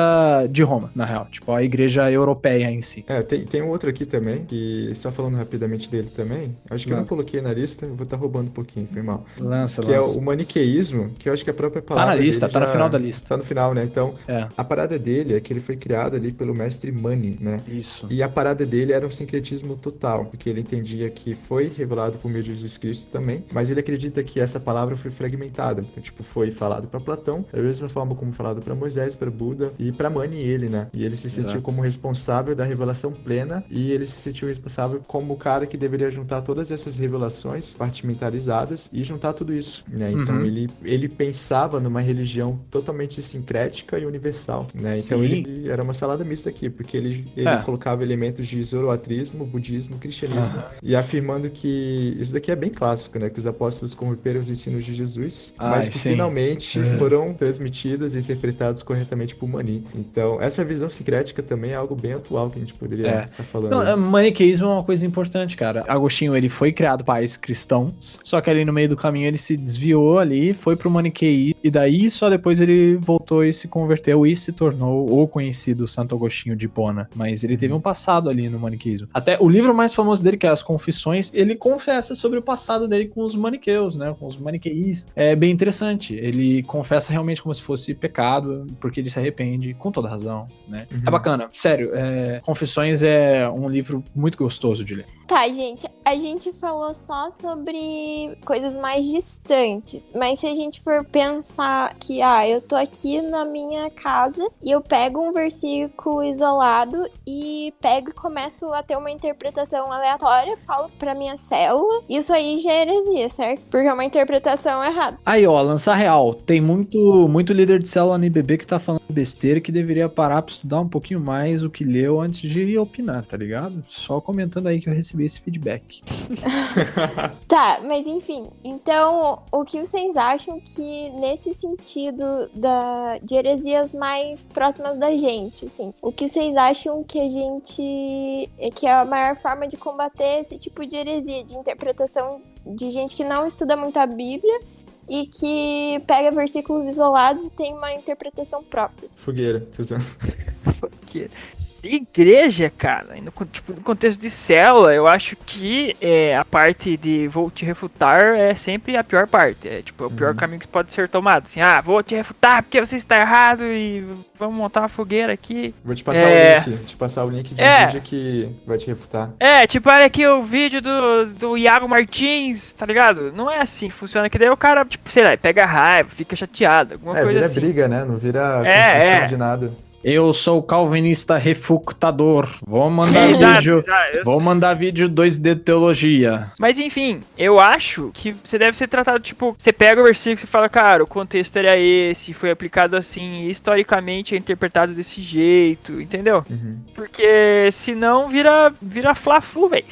de Roma, na real. Tipo, a igreja europeia em si. Tem um outro aqui também, que só falando rapidamente dele também, acho que eu não coloquei na lista, eu vou estar roubando um pouquinho, foi mal. Lança. É o maniqueísmo, que eu acho que a própria palavra tá na lista, dele tá no final da lista. Tá no final, né? Então, a parada dele é que ele foi criado ali pelo mestre Mani, né? Isso. E a parada dele era um sincretismo total, porque ele entendia que foi revelado por meio de Jesus Cristo também, mas ele acredita que essa palavra foi fragmentada. Então, tipo, foi falado para Platão, da mesma forma como falado para Moisés, para Buda e para Mani ele, né? E ele se sentiu como responsável da revelação plena, e ele se sentiu responsável como o cara que deveria juntar todas essas revelações compartimentalizadas e juntar tudo isso, né? Então ele pensava numa religião totalmente sincrética e universal, né? Então ele era uma salada mista aqui, porque ele colocava elementos de zoroatrismo, budismo, cristianismo, e afirmando que isso daqui é bem clássico, né? Que os apóstolos corromperam os ensinos de Jesus, mas que finalmente foram transmitidos e interpretados corretamente por Mani. Então essa visão sincrética também é algo bem atual que a gente poderia estar falando. Não, maniqueísmo é uma coisa importante, cara. Agostinho, ele foi criado pais cristãos, só que ali no meio do caminho ele se desviou ali, foi pro maniqueísmo, e daí só depois ele voltou e se converteu e se tornou o conhecido Santo Agostinho de Hipona. Mas ele teve um passado ali no maniqueísmo. Até o livro mais famoso dele, que é As Confissões, ele confessa sobre o passado dele com os maniqueus, né? Com os maniqueístas. É bem interessante. Ele confessa realmente como se fosse pecado, porque ele se arrepende, com toda razão, né? É bacana. Sério, Confissões é um livro muito gostoso de ler. Tá, gente, a gente falou só sobre coisas mais distantes, mas se a gente for pensar que, eu tô aqui na minha casa e eu pego um versículo isolado e pego e começo a ter uma interpretação aleatória, falo pra minha célula, isso aí já é heresia, certo? Porque é uma interpretação errada. Aí, ó, lançar real, tem muito líder de célula no IBB que tá falando besteira, que deveria parar pra estudar um pouquinho mais o que leu antes de opinar, tá ligado? Só comentando aí que eu recebi esse feedback. Tá, mas enfim, então o que vocês acham que nesse sentido de heresias mais próximas da gente, assim, o que vocês acham que que é a maior forma de combater esse tipo de heresia, de interpretação de gente que não estuda muito a Bíblia e que pega versículos isolados e tem uma interpretação própria? Fogueira, Suzana. Igreja, cara, no contexto de célula, eu acho que a parte de vou te refutar é sempre a pior parte. É tipo, o pior caminho que pode ser tomado. Assim, vou te refutar porque você está errado e vamos montar uma fogueira aqui. Vou te passar o link. Vou te passar o link de um vídeo que vai te refutar. Tipo, olha aqui o vídeo do Iago Martins, tá ligado? Não é assim que funciona, que daí o cara, tipo, sei lá, pega raiva, fica chateado, alguma coisa vira assim. Briga, né? Não vira construção de nada. Eu sou calvinista refutador. Vou mandar Exato, vídeo. exato, eu Vou mandar vídeo 2D de teologia. Mas enfim, eu acho que você deve ser tratado, tipo, você pega o versículo e fala, cara, o contexto era esse, foi aplicado assim, historicamente é interpretado desse jeito, entendeu? Uhum. Porque senão vira fla-flu, velho,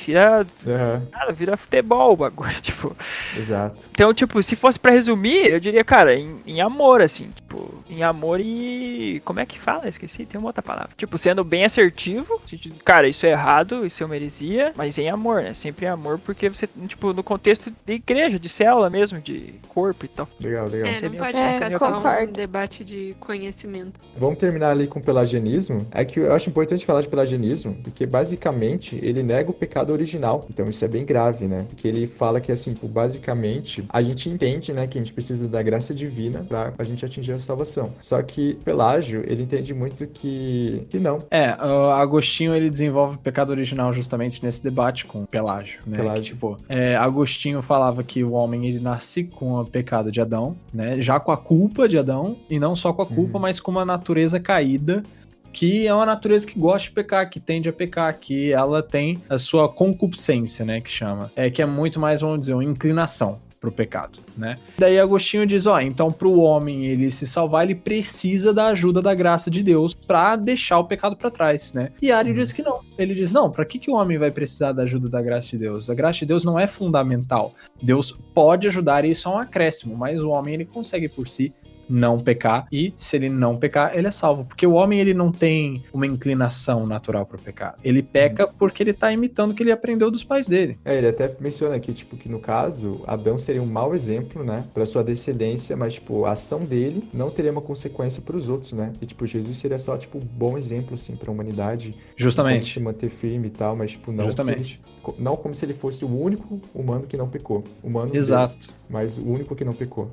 Aham, vira futebol o bagulho, tipo. exato. Então, tipo, se fosse pra resumir, eu diria, cara, em amor, assim, tipo, em amor e... como é que fala? Esqueci, tem uma outra palavra. Tipo, sendo bem assertivo, sentido, cara, isso é errado, isso é uma heresia, mas em amor, né? Sempre em amor, porque você, tipo, no contexto de igreja, de célula mesmo, de corpo e tal. Legal, legal. É, não pode É, ficar só um concordo. debate de conhecimento. Vamos terminar ali com o pelagianismo. É que eu acho importante falar de pelagianismo, porque basicamente ele nega o pecado original. Então isso é bem grave, né? Porque ele fala que, assim, tipo, basicamente, a gente entende, né, que a gente precisa da graça divina pra a gente atingir a salvação. Só que Pelágio, ele entende muito que não. O Agostinho, ele desenvolve o pecado original justamente nesse debate com Pelágio, né? Pelágio. Que, tipo, Agostinho falava que o homem, ele nasce com o pecado de Adão, né? Já com a culpa de Adão, e não só com a culpa, mas com uma natureza caída, que é uma natureza que gosta de pecar, que tende a pecar, que ela tem a sua concupiscência, né, que chama. Que é muito mais, vamos dizer, uma inclinação pro pecado, né? Daí Agostinho diz, então pro homem ele se salvar, ele precisa da ajuda da graça de Deus pra deixar o pecado pra trás, né? E Ario diz que não. Ele diz, não, pra que o homem vai precisar da ajuda da graça de Deus? A graça de Deus não é fundamental. Deus pode ajudar, e isso é um acréscimo, mas o homem ele consegue por si não pecar, e se ele não pecar, ele é salvo, porque o homem ele não tem uma inclinação natural para o pecado, ele peca porque ele tá imitando o que ele aprendeu dos pais dele. Ele até menciona aqui, tipo, que no caso, Adão seria um mau exemplo, né, pra sua descendência, mas, tipo, a ação dele não teria uma consequência pros outros, né, e, tipo, Jesus seria só, tipo, um bom exemplo, assim, pra humanidade. Justamente. Como se manter firme e tal, mas, tipo, não, Justamente. não como se ele fosse o único humano que não pecou. Humano Exato. Deus, mas o único que não pecou.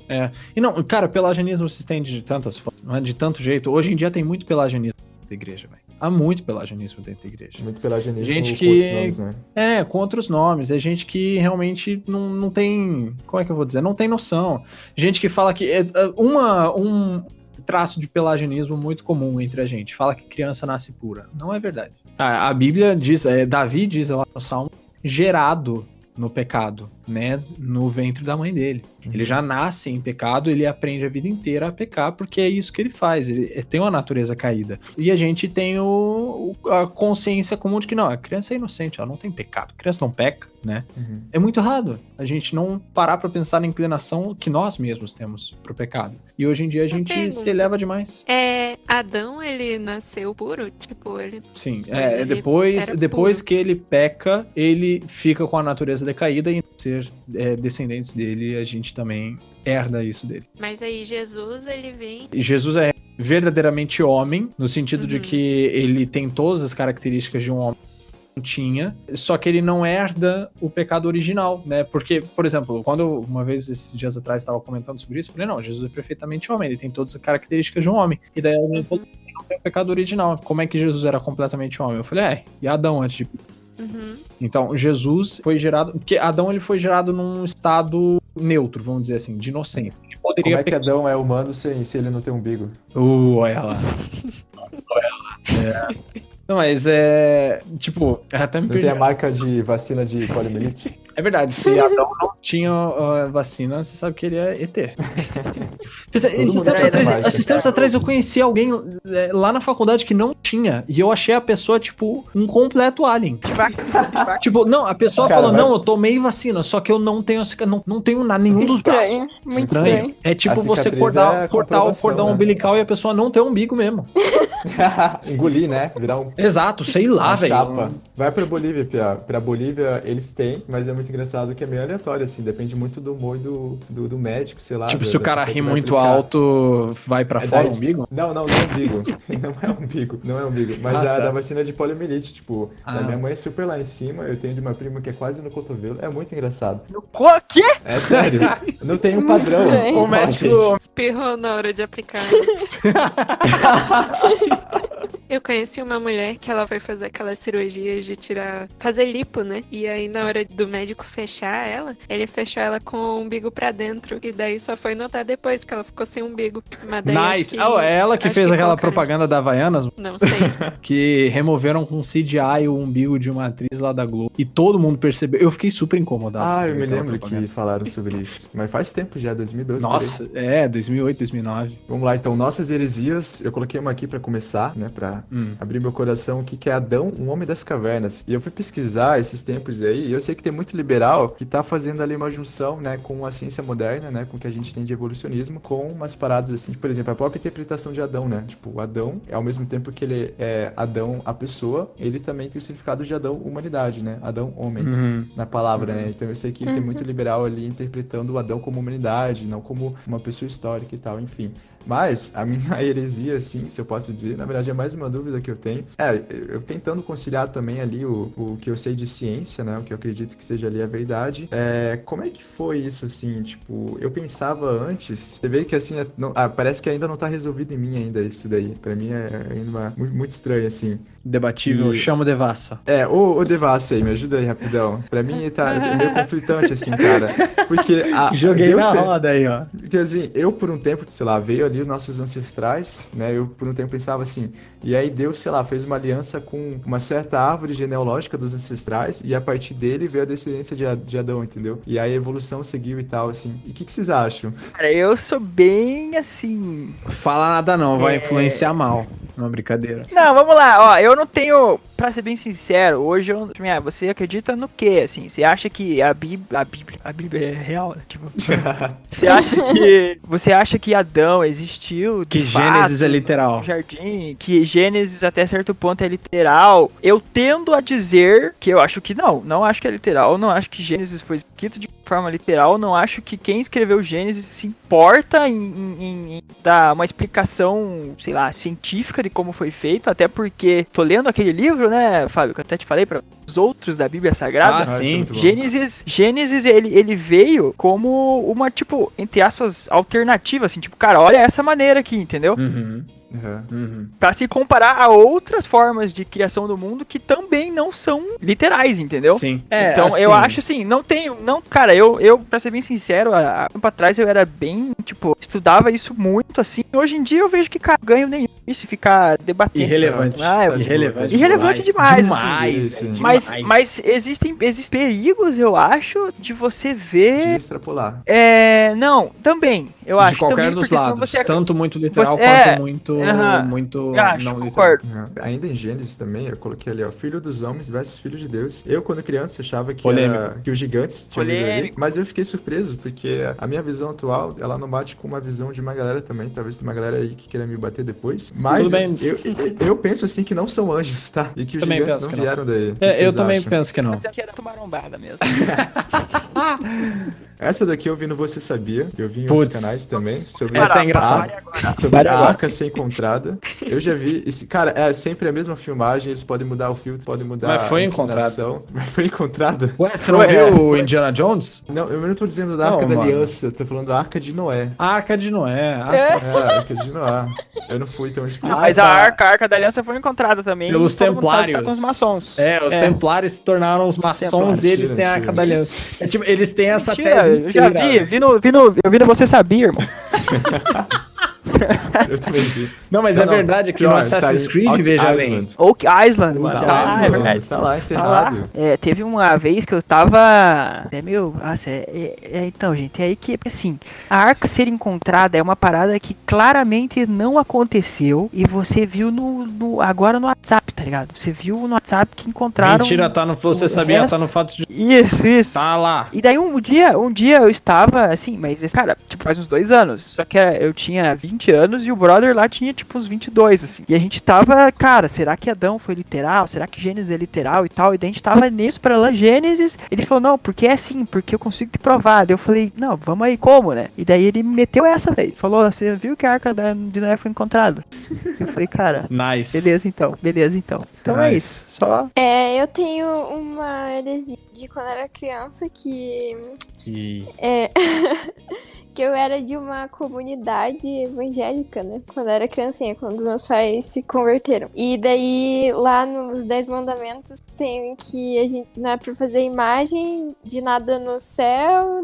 E não, cara, pelagianismo se estende de tantas formas, não é de tanto jeito. Hoje em dia tem muito pelagianismo dentro da igreja, velho. Há muito pelagianismo dentro da igreja. Muito pelagianismo Gente com que... outros nomes, né? Com outros nomes. É gente que realmente não tem... Como é que eu vou dizer? Não tem noção. Gente que fala que... um traço de pelagianismo muito comum entre a gente. Fala que criança nasce pura. Não é verdade. A Bíblia diz... Davi diz lá no Salmo, gerado no pecado, né, no ventre da mãe dele. Ele já nasce em pecado, ele aprende a vida inteira a pecar, porque é isso que ele faz, ele tem uma natureza caída. E a gente tem a consciência comum de que não, a criança é inocente, ela não tem pecado, a criança não peca, né? É muito errado a gente não parar pra pensar na inclinação que nós mesmos temos pro pecado. E hoje em dia a gente se eleva demais. Adão, ele nasceu puro? Tipo, ele... Sim, depois que ele peca, ele fica com a natureza decaída, e ser descendentes dele, a gente também herda isso dele. Mas aí Jesus, ele vem... Jesus é verdadeiramente homem, no sentido de que ele tem todas as características de um homem que não tinha, só que ele não herda o pecado original, né? Porque, por exemplo, quando eu, uma vez, esses dias atrás, estava comentando sobre isso, eu falei, não, Jesus é perfeitamente homem, ele tem todas as características de um homem. E daí alguém falou, não tem o pecado original. Como é que Jesus era completamente homem? Eu falei, e Adão antes de... Então, Jesus foi gerado... Porque Adão ele foi gerado num estado neutro, vamos dizer assim, de inocência. Ele poderia Como é que Adão é humano se ele não tem umbigo? Olha lá. Não, mas tipo, até me Não perdi. tem a marca de vacina de poliomielite? É verdade, se Adão não tinha vacina, você sabe que ele é ET. Esses tempos atrás eu conheci alguém lá na faculdade que não tinha, e eu achei a pessoa, tipo, um completo alien. Tipo, não, a pessoa falou, não, eu tomei vacina, só que eu não tenho nenhum dos braços. Muito estranho. É tipo A você cicatriz cortar o comprovação, cordão né? umbilical e a pessoa não ter umbigo mesmo. Engolir, né? Virar Exato, sei lá, uma velho. chapa. Vai pra Bolívia, Pia. Pra Bolívia eles têm, mas é muito engraçado que é meio aleatório, assim. Depende muito do humor do médico, sei lá. Tipo, da se o cara pessoa que ri vai muito aplicar. alto, vai pra fora o umbigo? Não é umbigo. Não é umbigo. Mas Ah, a tá. da vacina de poliomielite, tipo, Ah. a minha mãe é super lá em cima, eu tenho de uma prima que é quase no cotovelo. É muito engraçado. O quê? É sério. Não tem um Muito padrão. estranho. Ó, O médico- gente. Espirrou na hora de aplicar. Eu conheci uma mulher que ela foi fazer aquelas cirurgias de fazer lipo, né? E aí na hora do médico fechar ela, ele fechou ela com o umbigo pra dentro. E daí só foi notar depois que ela ficou sem umbigo. Mas daí acho Nice. que- É ela que acho fez aquela colocaram- propaganda da Havaianas, Não sei. que removeram com CGI o umbigo de uma atriz lá da Globo. E todo mundo percebeu. Eu fiquei super incomodado. Ah, com eu me aquela lembro propaganda. que falaram sobre isso. Mas faz tempo já, 2012. por aí. Nossa, 2008, 2009. Vamos lá, então, nossas heresias. Eu coloquei uma aqui pra começar, né? Pra abrir meu coração. O que que é Adão, um homem das cavernas? E eu fui pesquisar esses tempos aí. E eu sei que tem muito liberal que tá fazendo ali uma junção, né? Com a ciência moderna, né? Com o que a gente tem de evolucionismo. Com umas paradas assim, por exemplo, a própria interpretação de Adão, né? Tipo, o Adão, ao mesmo tempo que ele é Adão, a pessoa, ele também tem o significado de Adão, humanidade, né? Adão, homem. Na palavra, né? Então eu sei que tem muito liberal ali interpretando o Adão como humanidade, não como uma pessoa histórica e tal, enfim. Mas a minha heresia, assim, se eu posso dizer, na verdade é mais uma dúvida que eu tenho. Eu tentando conciliar também ali o que eu sei de ciência, né? O que eu acredito que seja ali a verdade. Como é que foi isso, assim? Tipo, eu pensava antes, você vê que assim, parece que ainda não tá resolvido em mim ainda isso daí. Pra mim é ainda muito estranho, assim. Debatível, E- chama o Devassa. Ô Devassa aí, me ajuda aí rapidão. Pra mim tá meio conflitante, assim, cara. Porque Joguei Deus na fez- roda aí, ó. Porque assim, eu por um tempo, sei lá, veio ali os nossos ancestrais, né? Eu por um tempo pensava assim, e aí Deus, sei lá, fez uma aliança com uma certa árvore genealógica dos ancestrais, e a partir dele veio a descendência de Adão, entendeu? E aí a evolução seguiu e tal, assim. E o que vocês acham? Cara, eu sou bem assim. Fala nada não, vai influenciar mal. Não, brincadeira. Não, vamos lá, ó, eu não tenho, pra ser bem sincero, hoje eu, você acredita no quê, assim? Você acha que a Bíblia é real, né? Tipo, você acha que Adão existiu, de Que Gênesis fato, é literal. no jardim, que Gênesis até certo ponto é literal? Eu tendo a dizer que eu acho que não acho que é literal, não acho que Gênesis foi escrito de forma literal, não acho que quem escreveu Gênesis se importa em dar uma explicação, sei lá, científica de como foi feito, até porque tô lendo aquele livro, né, Fábio, que eu até te falei para os outros da Bíblia Sagrada. Ah, isso é sim. muito bom. Gênesis ele veio como uma, tipo, entre aspas, alternativa, assim, tipo, cara, olha essa maneira aqui, entendeu? Uhum, Uhum. uhum. Pra se comparar a outras formas de criação do mundo que também não são literais, entendeu? Sim. Então, eu acho assim, cara, eu pra ser bem sincero, há tempo atrás eu era bem, tipo, estudava isso muito, assim, hoje em dia eu vejo que, cara, ganho nenhum isso, ficar debatendo. Irrelevante. Ah, eu- Irrelevante. Irrelevante demais, Demais, assim. velho, Mas, demais. mas existem perigos, eu acho, de você De ver. extrapolar. Não, também, eu acho. De qualquer também, dos porque senão lados. você- Tanto muito literal você- quanto muito, Aham. muito Eu acho, não literal. concordo. Uhum. Ainda em Gênesis também, eu coloquei ali, ó, filho dos homens versus filho de Deus. Eu, quando criança, achava que, Polêmico. que os gigantes tinham vivido ali, Polêmico. mas eu fiquei surpreso, porque a minha visão atual, ela não bate com uma visão de uma galera também, talvez tenha uma galera aí que queira me bater depois, mas Tudo bem. eu penso assim que não são anjos, tá? E que os Também gigantes penso não que não. vieram daí. O que Eu vocês também acham? penso que não. Mas aqui era tubarombada mesmo. Essa daqui eu vi no Você Sabia, eu vi em Putz. outros canais também, sobre Essa é a- engraçada. sobre Vai a agora. arca ser encontrada. Eu já vi. Cara, é sempre a mesma filmagem. Eles podem mudar o filtro, podem mudar Mas foi a encontrado. inclinação. Mas foi encontrada? Ué, você não Ué, viu o Indiana Jones? Não, eu não tô dizendo da Não, Arca da mano. Aliança. Eu tô falando da Arca de Noé. A Arca de Noé. É, a Arca de Noé. Eu não fui tão explícito. Mas a arca da aliança foi encontrada também. Pelos e todo mundo sabe que templários. Tá com os maçons. Os templários se tornaram os maçons Templários. e eles têm a Mentira, Arca da Aliança. É tipo, eles têm essa Mentira, tese eu já inteira. eu vi no Você Sabia, irmão. Eu também vi. Não, mas Não, é não. verdade que Aqui, no ó, Assassin's tá aí, Creed, Oak veja Island. bem. Oak Island, mano. Tá lá, é mano, verdade. tá lá Tá lá. enterrado. Teve uma vez que eu tava. Nossa, então, gente, é aí que, assim, a arca ser encontrada é uma parada que claramente não aconteceu e você viu agora no WhatsApp, tá ligado? Você viu no WhatsApp que encontraram. Mentira, tá no, você o sabia, resto. tá no fato de... Isso. Tá lá. E daí um dia eu estava, assim, mas, cara, tipo, faz uns 2 anos. Só que eu tinha 20 anos e o brother lá tinha, tipo, uns 22, assim. E a gente tava, cara, será que Adão foi literal? Será que Gênesis é literal e tal? E daí a gente tava nisso pra lá, Gênesis. Ele falou, não, porque é assim, porque eu consigo te provar. Daí eu falei, não, vamos aí, como, né? E daí ele me meteu essa, velho. Falou, você viu que a arca de Noé foi encontrada? Eu falei, cara, Nice. beleza então. Então é Nice. isso, só... Eu tenho uma heresia de quando eu era criança que E... que eu era de uma comunidade evangélica, né? Quando eu era criancinha, quando os meus pais se converteram. E daí, lá nos 10 mandamentos, tem que a gente não é pra fazer imagem de nada no céu,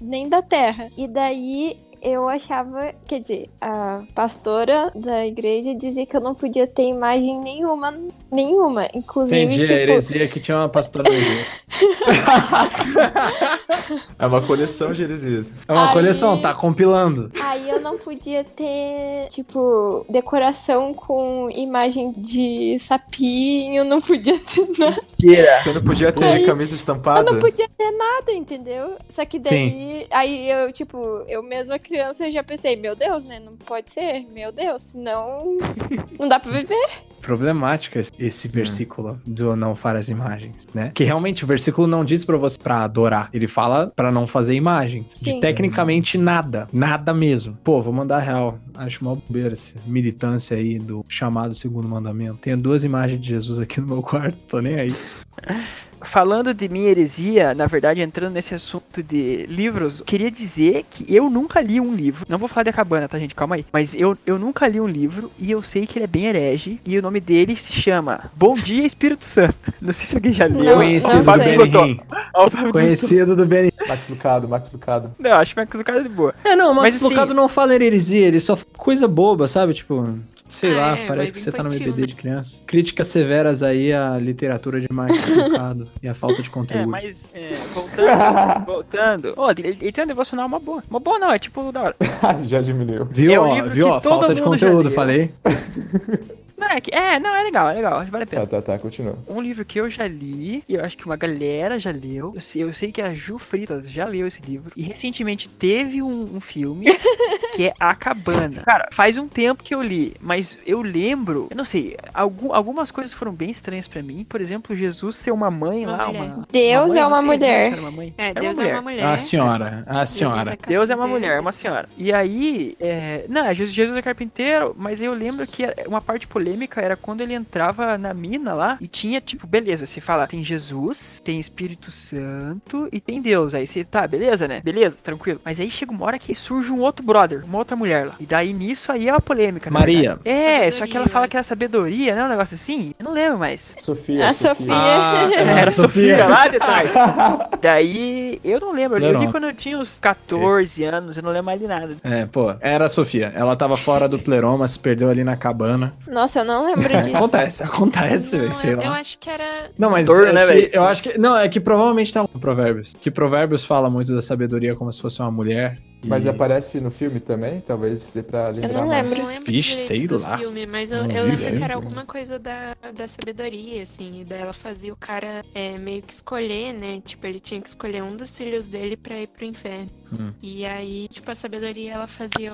nem da terra. E daí eu achava, quer dizer, a pastora da igreja dizia que eu não podia ter imagem nenhuma. Inclusive, Entendi, tipo, a heresia que tinha uma pastora na igreja. É uma coleção de heresias. É uma Aí- coleção, tá compilando. aí eu não podia ter, tipo, decoração com imagem de sapinho, não podia ter nada. Você não podia ter Aí, camisa estampada? Eu não podia ter nada, entendeu? Só que daí, aí eu, tipo, eu mesma criança, eu já pensei, meu Deus, né? Não pode ser, meu Deus, senão não dá pra viver. Problemática esse versículo do não farás imagens, né? Que realmente o versículo não diz pra você pra adorar. Ele fala pra não fazer imagens. Sim. De tecnicamente nada. Nada mesmo. Pô, vou mandar real. Acho uma bobeira essa militância aí do chamado segundo mandamento. Tenho 2 imagens de Jesus aqui no meu quarto. Tô nem aí. Falando de minha heresia, na verdade, entrando nesse assunto de livros, queria dizer que eu nunca li um livro. Não vou falar de A Cabana, tá, gente? Calma aí. Mas eu nunca li um livro e eu sei que ele é bem herege. E o nome dele se chama Bom Dia, Espírito Santo. Não sei se alguém já leu. Não, Conhecido não do sei. Benihim. Ó, o Fábio Conhecido do Benihim. Max Lucado. Não, acho que é uma coisa de boa. É, não, Mas, mas assim, Lucado não fala heresia, ele só coisa boba, sabe? Tipo, sei lá, é, parece mas que você tá no infantil, EBD né? de criança. Críticas severas aí à literatura de Marcos Lucado e à falta de conteúdo. Mas, voltando. Ó, ele tem um devocional uma boa. Uma boa não, é tipo da hora. Já diminuiu. Viu, É um ó, livro viu, que ó, todo falta de mundo já conteúdo, leu. falei. Não, é legal, vale a pena. Tá, continua. Um livro que eu já li, e eu acho que uma galera já leu. Eu sei que a Ju Fritas já leu esse livro. E recentemente teve um filme que é A Cabana. Cara, faz um tempo que eu li, mas eu lembro, eu não sei, algumas coisas foram bem estranhas pra mim. Por exemplo, Jesus ser uma mãe Uma lá, mulher. Deus mãe, é não uma sei, mulher. Deus era uma mãe. É, Era Deus uma é uma mulher. A senhora. Deus é uma mulher, é uma senhora. E aí, não, Jesus é carpinteiro, mas eu lembro que uma parte polêmica era quando ele entrava na mina lá e tinha, tipo, beleza, você fala, tem Jesus, tem Espírito Santo e tem Deus. Aí você, tá, beleza, né? Beleza, tranquilo. Mas aí chega uma hora que surge um outro brother, uma outra mulher lá. E daí nisso aí é uma polêmica, né? Maria. Só que ela fala que era sabedoria, né? Um negócio assim. Eu não lembro mais. Sofia. A Sofia. Era a Sofia lá de trás. Daí, eu não lembro. Eu li quando eu tinha uns 14 anos, eu não lembro mais de nada. É, pô, era a Sofia. Ela tava fora do pleroma, se perdeu ali na cabana. Nossa, eu não lembro disso. Acontece, Não, sei eu lá. acho que era. Não, mas Autor, é né, que velho? eu acho que. Não, é que provavelmente tá no Provérbios. Que Provérbios fala muito da sabedoria como se fosse uma mulher. Mas e- aparece no filme também? Talvez dê pra lembrar não mais. lembro. Eu não lembro Vixe, direito sei do lá. filme, mas eu Não vi lembro filme. que era alguma coisa da sabedoria, assim, e daí ela fazia o cara meio que escolher, né? Tipo, ele tinha que escolher um dos filhos dele pra ir pro inferno. E aí, tipo, a sabedoria, ela fazia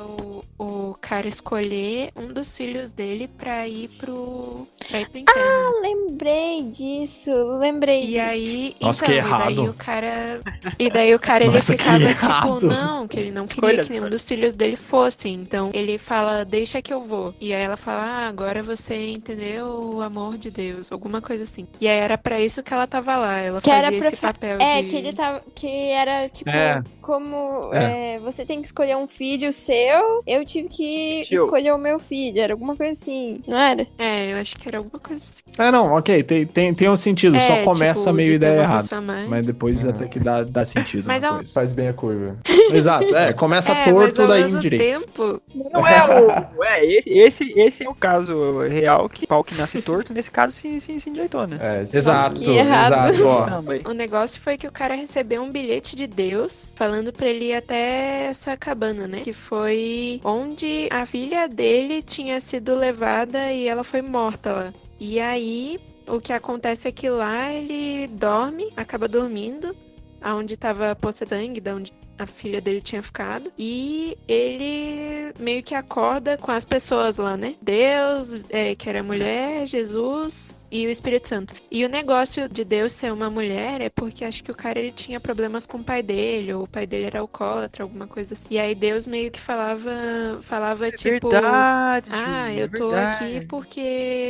o cara escolher um dos filhos dele pra ir pro inferno. Lembrei disso, lembrei E disso. aí, Nossa, então, que e daí errado. o cara. E daí o cara, ele Nossa, que ficava errado. tipo, não, que ele não queria Escolha, que nenhum dos filhos dele fosse. Então ele fala, deixa que eu vou. E aí ela fala, agora você entendeu o amor de Deus, alguma coisa assim. E aí era pra isso que ela tava lá. Ela Que fazia era pra esse papel É, de. que ele tava. Que era tipo, É. como É. você tem que escolher um filho seu, eu tive que Tio. escolher o meu filho. Era alguma coisa assim, não era? É, eu acho que era alguma coisa assim. É, não, ok, tem um sentido. Só começa tipo, meio de ter ideia uma errada. pessoa a mais. Mas depois até que dá sentido. Mas na é um- coisa. Faz bem a curva. Exato, começa mas torto, ao daí mesmo direito. tempo, Não é o. Esse é o caso real, que pau que nasce torto, nesse caso se endireitou, né? Exato, que errado. exato, ó. Também. o negócio foi que o cara recebeu um bilhete de Deus falando pra ele ir até essa cabana, né? Que foi onde a filha dele tinha sido levada e ela foi morta lá. E aí, o que acontece é que lá ele dorme, acaba dormindo, aonde tava a poça de sangue, da onde a filha dele tinha ficado. E ele meio que acorda com as pessoas lá, né? Deus, que era mulher, Jesus e o Espírito Santo. E o negócio de Deus ser uma mulher é porque acho que o cara ele tinha problemas com o pai dele, ou o pai dele era alcoólatra, alguma coisa assim. E aí Deus meio que falava tipo... Verdade, Eu é tô verdade. aqui porque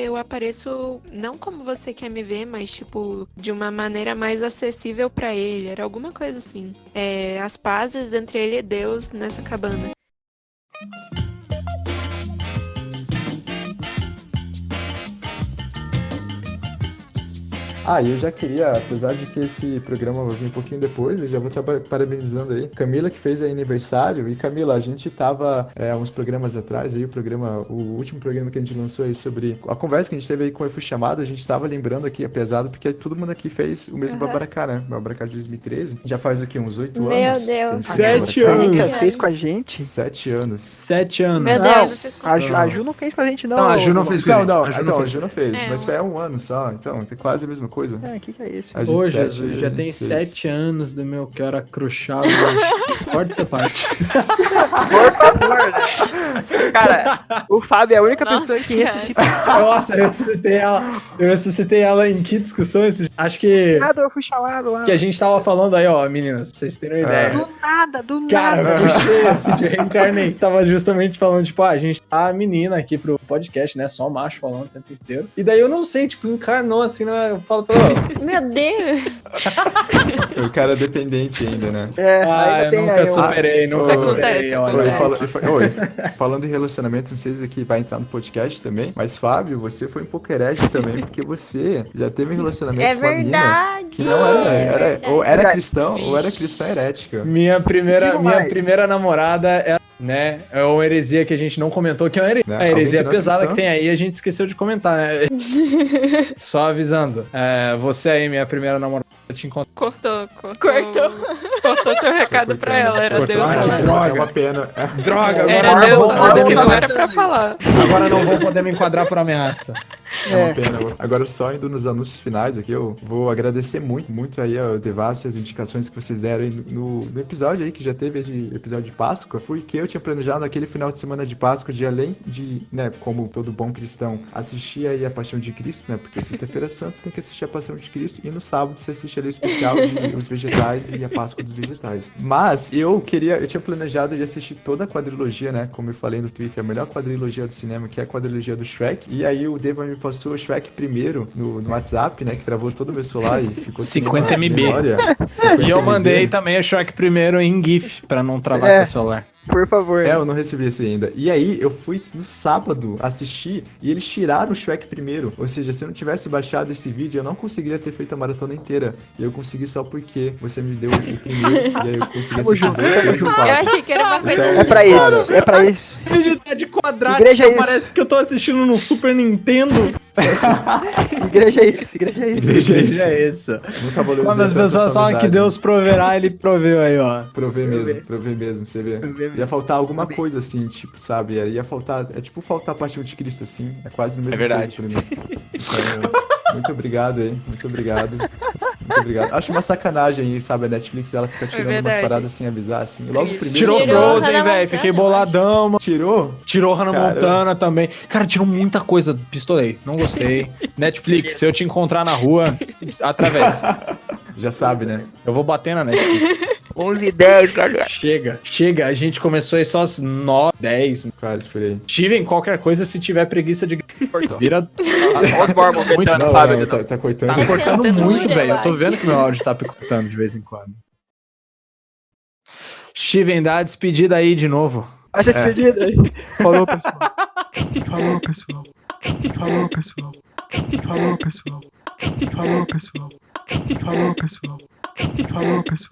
eu apareço não como você quer me ver, mas tipo de uma maneira mais acessível pra ele. Era alguma coisa assim. As pazes entre ele e Deus nessa cabana. E eu já queria, apesar de que esse programa vai vir um pouquinho depois, eu já vou estar parabenizando aí Camila, que fez aniversário. E Camila, a gente tava uns programas atrás, aí o último programa que a gente lançou aí sobre a conversa que a gente teve aí com o Efo Chamado, a gente tava lembrando aqui, é pesado, porque todo mundo aqui fez o mesmo Babaracá, né? O Babaracá de 2013. Já faz o quê? Uns 8 Meu anos? Deus. que a gente fez 7 Babaracá? anos. Você fez com a gente? 7 anos. 7 anos. Meu Não, Deus, vocês a Ju não fez com a gente, não. Não, a Ju não fez com a gente. Não, A Ju então, não a fez. Ju não fez, É, mas foi há um ano só, então, é quase a mesma coisa. Que é isso? A gente Ô, 7, Jesus, já a gente tem 6. 7 anos do meu que era cruchado. Hoje. Corta essa parte. Por favor, né? Cara, o Fábio é a única Nossa, pessoa que cara. ressuscita. Nossa, eu ressuscitei ela em que discussão? Acho que Eu fui chamado lá. a gente tava falando aí, ó, meninas, pra vocês terem uma ideia. Do Cara, nada. eu puxei assim, de reencarnei. Tava justamente falando, tipo, a gente tá menina aqui pro podcast, né? Só macho falando o tempo inteiro. E daí eu não sei, tipo, encarnou assim, né? Eu falo, Meu Deus. O cara é dependente ainda, né? eu nunca superei, nunca Acontece, superei. Oi, falando em relacionamento, não sei se aqui vai entrar no podcast também, mas Fábio, você foi um pouco herege também, porque você já teve um relacionamento É com uma mina verdade. que não era, ou era Verdade. cristão, ou era cristã herética. Minha Digo mais. primeira namorada é, né? É uma heresia que a gente não comentou, que é uma heresia. Né? A heresia Alguém que não é pesada cristão? que tem aí, a gente esqueceu de comentar, né? Só avisando. Você aí, minha primeira namorada, eu te encontrei. Cortou. Cortou seu recado pra ela, era Cortou. Deus Ah, falando. que droga. É uma pena. Droga, agora Era não Deus vou falando poder que me não era pra falar. Agora não vou poder me enquadrar por ameaça. É uma pena. Agora, só indo nos anúncios finais aqui, eu vou agradecer muito aí ao Devassi, as indicações que vocês deram aí no episódio aí, que já teve de episódio de Páscoa, porque eu tinha planejado naquele final de semana de Páscoa, de além de, né, como todo bom cristão, assistir aí a Paixão de Cristo, né, porque sexta-feira santa você tem que assistir a Paixão de Cristo, e no sábado você assiste ali o especial de os vegetais e a Páscoa dos vegetais. Mas eu tinha planejado de assistir toda a quadrilogia, né, como eu falei no Twitter, a melhor quadrilogia do cinema, que é a quadrilogia do Shrek, e aí o Deva me passou o Shrek primeiro no WhatsApp, né, que travou todo o meu celular e ficou sem 50 MB. memória. E 50 eu mandei MB. também o Shrek primeiro em GIF, pra não travar com o celular. Por favor. Eu não recebi esse ainda. E aí, eu fui no sábado assistir e eles tiraram o Shrek primeiro. Ou seja, se eu não tivesse baixado esse vídeo, eu não conseguiria ter feito a maratona inteira. E eu consegui só porque você me deu o primeiro. E aí eu consegui assistir junto, dois, tamo três e junto. Eu quatro. achei que era uma coisa Então, É pra isso, é pra isso. O vídeo tá de quadrado, Igreja é isso. parece que eu tô assistindo no Super Nintendo. Igreja é isso, igreja é isso. Igreja é isso. Igreja é isso. Nunca valorizei Quando as tanto pessoas essa falam que amizade. Deus proverá, ele proveu aí, ó. Provei mesmo, você vê. Ia faltar alguma coisa assim, tipo, sabe? Ia faltar, tipo faltar a paixão de Cristo, assim. É quase no mesmo verdade. coisa pra mim. Então, muito obrigado aí, muito obrigado. Muito obrigado. Acho uma sacanagem aí, sabe? A Netflix, ela fica tirando umas verdade. paradas sem avisar, assim. Logo o primeiro. Tirou Tirou Frozen, Hannah velho. Montana, Fiquei eu boladão, mano. Tirou? Tirou Hannah Caramba. Montana também. Cara, tirou muita coisa. Pistolei. Não gostei. Netflix, se eu te encontrar na rua, atravessa. Já sabe, né? Eu vou bater na Netflix. 11h10, galera. Chega. A gente começou aí só às 9, 10. Quase por aí. Steven, qualquer coisa, se tiver preguiça de... Vira... Olha os Mormon Muito gritando, Não, Fábio. não, tá cortando. Tá cortando censura, muito, velho. eu Eu tô acho. vendo que meu áudio tá picotando de vez em quando. Steven, dá a despedida aí de novo. Vai ser despedida aí. Falou, pessoal. Falou, pessoal. Falou, pessoal. Falou, pessoal. Falou, pessoal. Falou, pessoal. Falou, pessoal.